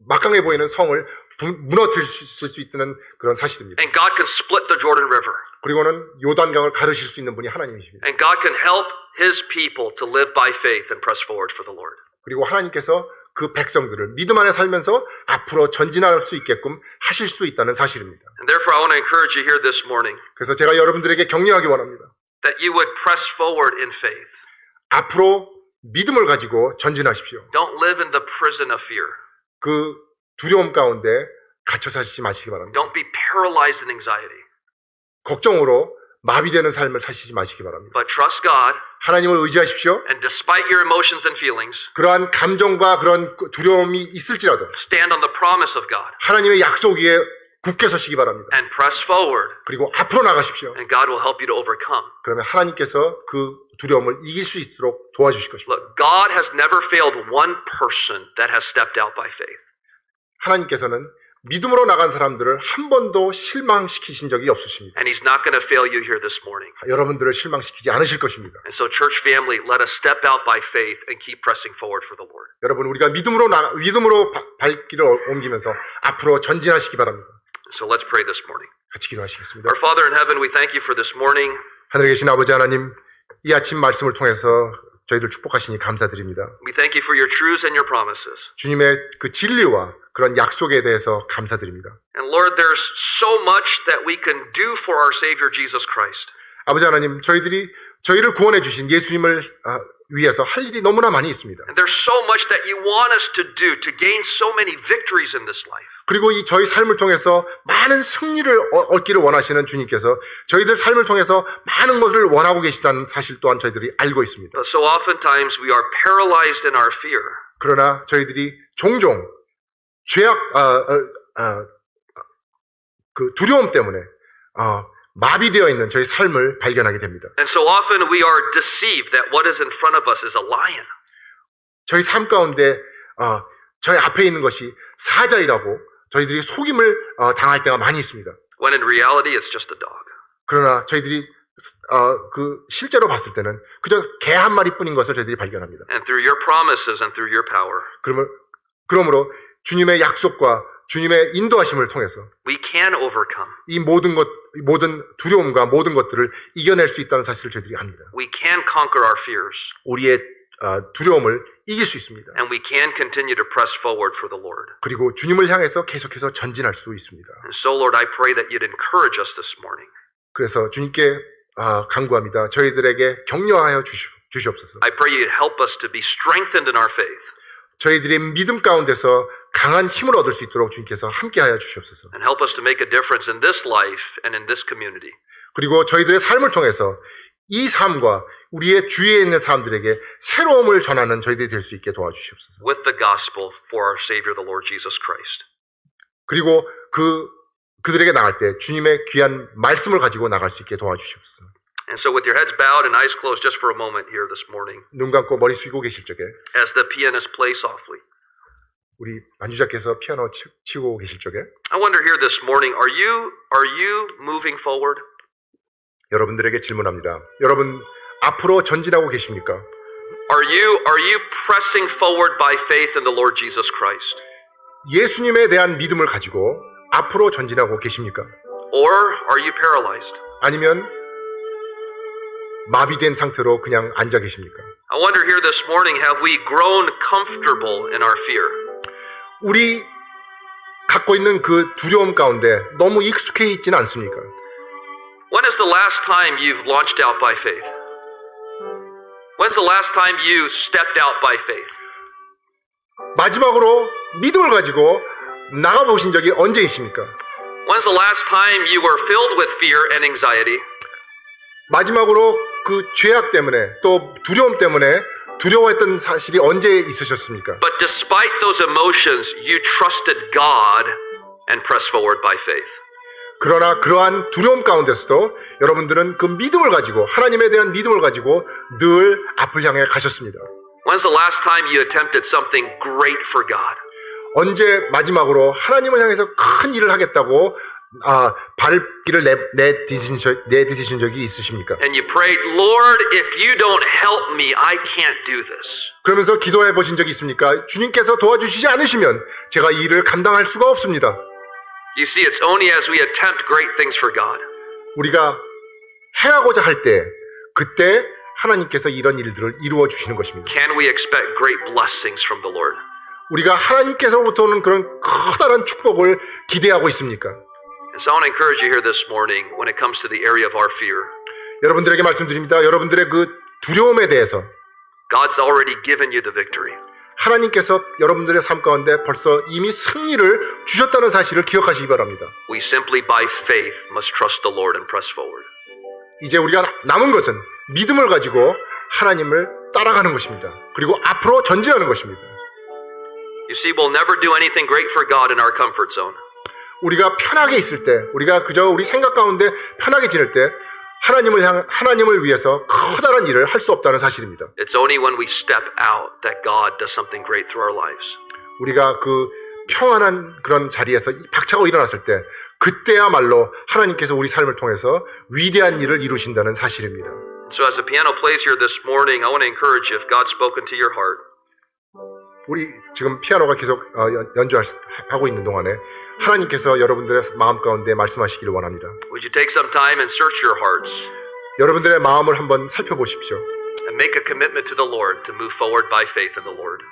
막강해 보이는 성을 무너뜨릴 수 있는 그런 사실입니다. And God can split the Jordan River. 그리고는 요단강을 가르실 수 있는 분이 하나님이십니다. And God can help his people to live by faith and press forward for the Lord. 그리고 하나님께서 그 백성들을 믿음 안에 살면서 앞으로 전진할 수 있게끔 하실 수 있다는 사실입니다. And therefore I want to encourage you here this morning 그래서 제가 여러분들에게 격려하기 원합니다. that you would press forward in faith. 앞으로 믿음을 가지고 전진하십시오. Don't live in the prison of fear. 그 두려움 가운데 갇혀 사시지 마시기 바랍니다. Don't be paralyzed in anxiety. 걱정으로 마비되는 삶을 사시지 마시기 바랍니다. But trust God, 하나님을 의지하십시오. and despite your emotions and feelings, 그러한 감정과 그런 두려움이 있을지라도 stand on the promise of God 하나님의 약속 위에 굳게 서시기 바랍니다. and press forward, 그리고 앞으로 나가십시오. and God will help you to overcome. 그러면 하나님께서 그 두려움을 이길 수 있도록 도와주실 것입니다. Look, God has never failed one person that has stepped out by faith. 하나님께서는 믿음으로 나간 사람들을 한 번도 실망시키신 적이 없으십니다. And he's not going to fail you here this morning. 여러분들을 실망시키지 않으실 것입니다. And so church family, let us step out by faith and keep pressing forward for the Lord. 여러분 우리가 믿음으로 발길을 옮기면서 앞으로 전진하시기 바랍니다. So let's pray this morning. 같이 기도하시겠습니다. Our Father in heaven, we thank you for this morning. 하늘에 계신 아버지 하나님, 이 아침 말씀을 통해서 저희들 축복하시니 감사드립니다. We thank you for your truths and your promises. 주님의 그 진리와 그런 약속에 대해서 감사드립니다. And Lord, there's so much that we can do for our Savior Jesus Christ. 아버지 하나님, 저희를 구원해 주신 예수님을 위해서 할 일이 너무나 많이 있습니다. And there's so much that you want us to do to gain so many victories in this life. 그리고 이 저희 삶을 통해서 많은 승리를 얻기를 원하시는 주님께서 저희들 삶을 통해서 많은 것을 원하고 계시다는 사실 또한 저희들이 알고 있습니다. But so oftentimes we are paralyzed in our fear. 그러나 저희들이 종종 그 두려움 때문에 마비되어 있는 저희 삶을 발견하게 됩니다. And so often we are deceived that what is in front of us is a lion. 저희 삶 가운데 저희 앞에 있는 것이 사자이라고 저희들이 속임을 당할 때가 많이 있습니다. When in reality it's just a dog. 그러나 저희들이 그 실제로 봤을 때는 그저 개 한 마리뿐인 것을 저희들이 발견합니다. And through your promises and through your power, 그러므로 주님의 약속과 주님의 인도하심을 통해서 we can overcome. 이 모든 두려움과 모든 것들을 이겨낼 수 있다는 사실을 저희들이 압니다. We can conquer our fears. 우리의 두려움을 이길 수 있습니다. And we can continue to press forward for the Lord. 그리고 주님을 향해서 계속해서 전진할 수 있습니다. And so, Lord, I pray that you'd encourage us this morning. 그래서 주님께 간구합니다. 저희들에게 격려하여 주시옵소서. I pray you'd help us to be strengthened in our faith. 저희들의 믿음 가운데서 강한 힘을 얻을 수 있도록 주님께서 함께하여 주시옵소서. And help us to make a difference in this life and in this community. 그리고 저희들의 삶을 통해서 이 삶과 우리의 주위에 있는 사람들에게 새로움을 전하는 저희들이 될 수 있게 도와주시옵소서. With the gospel for our Savior, the Lord Jesus Christ. 그리고 그들에게 나갈 때 주님의 귀한 말씀을 가지고 나갈 수 있게 도와주시옵소서. And so with your heads bowed and eyes closed just for a moment here this morning, 눈 감고 머리 숙이고 계실 적에 as the pianist plays softly, 우리 반주자께서 피아노 치고 계실 적에 I wonder here this morning, are you moving forward? 여러분들에게 질문합니다. 여러분 앞으로 전진하고 계십니까? Are you pressing forward by faith in the Lord Jesus Christ? 예수님에 대한 믿음을 가지고 앞으로 전진하고 계십니까? Or are you paralyzed? 아니면 마비된 상태로 그냥 앉아 계십니까? I wonder here this morning, have we grown comfortable in our fear? 우리 갖고 있는 그 두려움 가운데 너무 익숙해 있지는 않습니까? When is the last time you've launched out by faith? When's the last time you stepped out by faith? 마지막으로 믿음을 가지고 나가보신 적이 언제이십니까? When's the last time you were filled with fear and anxiety? 마지막으로 그 죄악 때문에 또 두려움 때문에 두려워했던 사실이 언제 있으셨습니까? But despite those emotions, you trusted God and pressed forward by faith. 그러나 그러한 두려움 가운데서도 여러분들은 그 믿음을 가지고 하나님에 대한 믿음을 가지고 늘 앞을 향해 가셨습니다. When's the last time you attempted something great for God? 언제 마지막으로 하나님을 향해서 큰 일을 하겠다고 발길을 내디디신 적이 있으십니까? And you prayed, Lord, if you don't help me, I can't do this. 그러면서 기도해 보신 적이 있습니까? 주님께서 도와주시지 않으시면 제가 이 일을 감당할 수가 없습니다. You see, it's only as we attempt great things for God 우리가 행하고자 할 때 그때 하나님께서 이런 일들을 이루어 주시는 것입니다. can we expect great blessings from the Lord. 우리가 하나님께서로부터 오는 그런 커다란 축복을 기대하고 있습니까? And so I want to encourage you here this morning when it comes to the area of our fear. 여러분들에게 말씀드립니다. 여러분들의 그 두려움에 대해서 God's already given you the victory. 하나님께서 여러분들의 삶 가운데 벌써 이미 승리를 주셨다는 사실을 기억하시기 바랍니다. We simply by faith must trust the Lord and press forward. 이제 우리가 남은 것은 믿음을 가지고 하나님을 따라가는 것입니다. 그리고 앞으로 전진하는 것입니다. You see, we'll never do anything great for God in our comfort zone. 우리가 편하게 있을 때, 우리가 그저 우리 생각 가운데 편하게 지낼 때 하나님을 위해서 커다란 일을 할 수 없다는 사실입니다. It's only when we step out that God does something great through our lives. 우리가 그 평안한 그런 자리에서 박차고 일어났을 때 그때야말로 하나님께서 우리 삶을 통해서 위대한 일을 이루신다는 사실입니다. So as the piano plays here this morning, I want to encourage you, if God's spoken to your heart, 우리 지금 피아노가 계속 연주하고 있는 동안에 하나님께서 여러분들의 마음 가운데 말씀하시기를 원합니다. would you take some time and search your hearts 여러분들의 마음을 한번 살펴보십시오. and make a commitment to the Lord to move forward by faith in the Lord.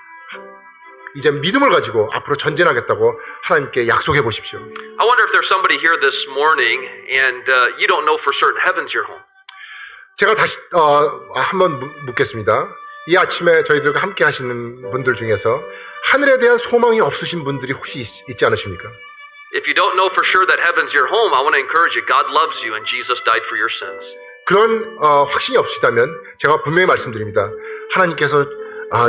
이제 믿음을 가지고 앞으로 전진하겠다고 하나님께 약속해 보십시오. I wonder if there's somebody here this morning and you don't know for certain heaven's your home. 제가 다시 한번 묻겠습니다. 이 아침에 저희들과 함께 하시는 분들 중에서 하늘에 대한 소망이 없으신 분들이 혹시 있지 않으십니까? If you don't know for sure that heaven's your home, I want to encourage you. God loves you and Jesus died for your sins. 그런 확신이 없으시다면 제가 분명히 말씀드립니다. 하나님께서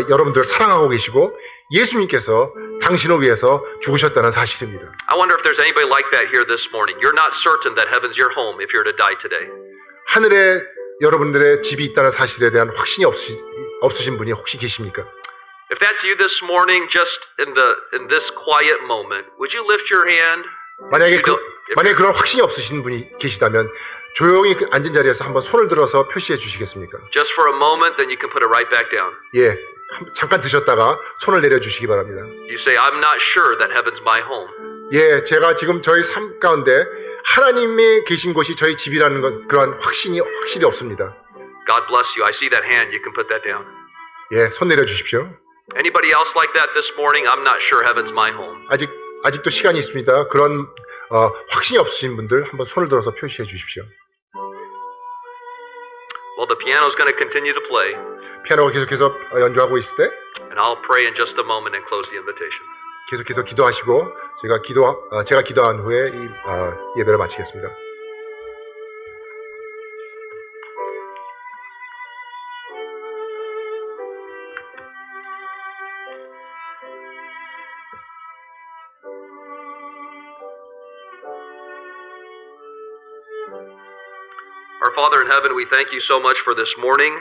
여러분들을 사랑하고 계시고 예수님께서 당신을 위해서 죽으셨다는 사실입니다. I wonder if there's anybody like that here this morning. You're not certain that heaven's your home if you're to die today. 하늘에 여러분들의 집이 있다는 사실에 대한 확신이 없으신 분이 혹시 계십니까? If that's you this morning, just in this quiet moment, would you lift your hand? 만약에 그런 확신이 없으신 분이 계시다면 조용히 앉은 자리에서 한번 손을 들어서 표시해 주시겠습니까? Just for a moment, then you can put it right back down. 예, 잠깐 드셨다가 손을 내려주시기 바랍니다. You say, I'm not sure that heaven's my home. 예, 제가 지금 저희 삶 가운데 하나님이 계신 곳이 저희 집이라는 것, 그런 확신이 확실히 없습니다. God bless you. I see that hand. You can put that down. 예, 손 내려주십시오. Anybody else like that this morning? I'm not sure heaven's my home. 아직도 시간이 있습니다. 그런 확신이 없으신 분들 한번 손을 들어서 표시해 주십시오. Well, the piano's going to continue to play, 피아노가 계속해서 연주하고 있을 때 and I'll pray in just a moment and close the invitation. 계속해서 기도하시고 제가 기도한 후에 이 예배를 마치겠습니다. Our Our Father in heaven, we thank you so much for this morning.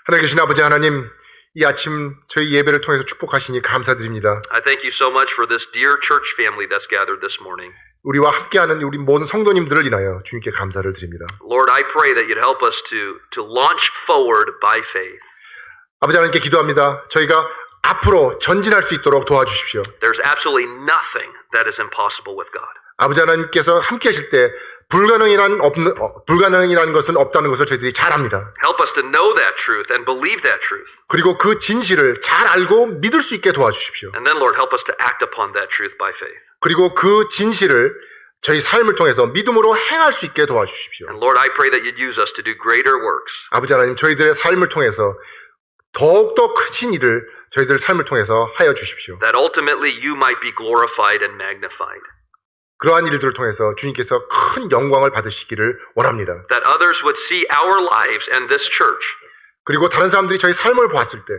하나님 계신 아버지 하나님, 이 아침 저희 예배를 통해서 축복하시니 감사드립니다. I thank you so much for this dear church family that's gathered this morning. 우리와 함께하는 우리 모든 성도님들을 인하여 주님께 감사를 드립니다. Lord, I pray that you'd help us to launch forward by faith. 아버지 하나님께 기도합니다. 저희가 앞으로 전진할 수 있도록 도와주십시오. There's absolutely nothing that is impossible with God. 아버지 하나님께서 함께 하실 때 불가능이라는 것은 없다는 것을 저희들이 잘 압니다. Help us to know that truth and believe that truth. 그리고 그 진실을 잘 알고 믿을 수 있게 도와주십시오. And then, Lord, help us to act upon that truth by faith. 그리고 그 진실을 저희 삶을 통해서 믿음으로 행할 수 있게 도와주십시오. And Lord, I pray that you'd use us to do greater works. 아버지 하나님, 저희들의 삶을 통해서 더욱더 크신 일을 저희들 삶을 통해서 하여 주십시오. That ultimately you might be glorified and magnified. 그러한 일들을 통해서 주님께서 큰 영광을 받으시기를 원합니다. That others would see our lives and this church, 그리고 다른 사람들이 저희 삶을 보았을 때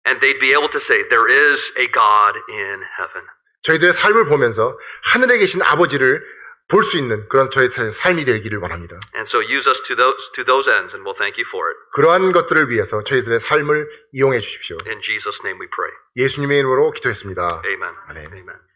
and they'd be able to say, there is a God in heaven. 저희들의 삶을 보면서 하늘에 계신 아버지를 볼 수 있는 그런 저희 삶이 되기를 원합니다. And so use us to those ends, and we'll thank you for it. 그러한 것들을 위해서 저희들의 삶을 이용해 주십시오. In Jesus' name we pray. 예수님의 이름으로 기도했습니다. Amen. 아멘. Amen.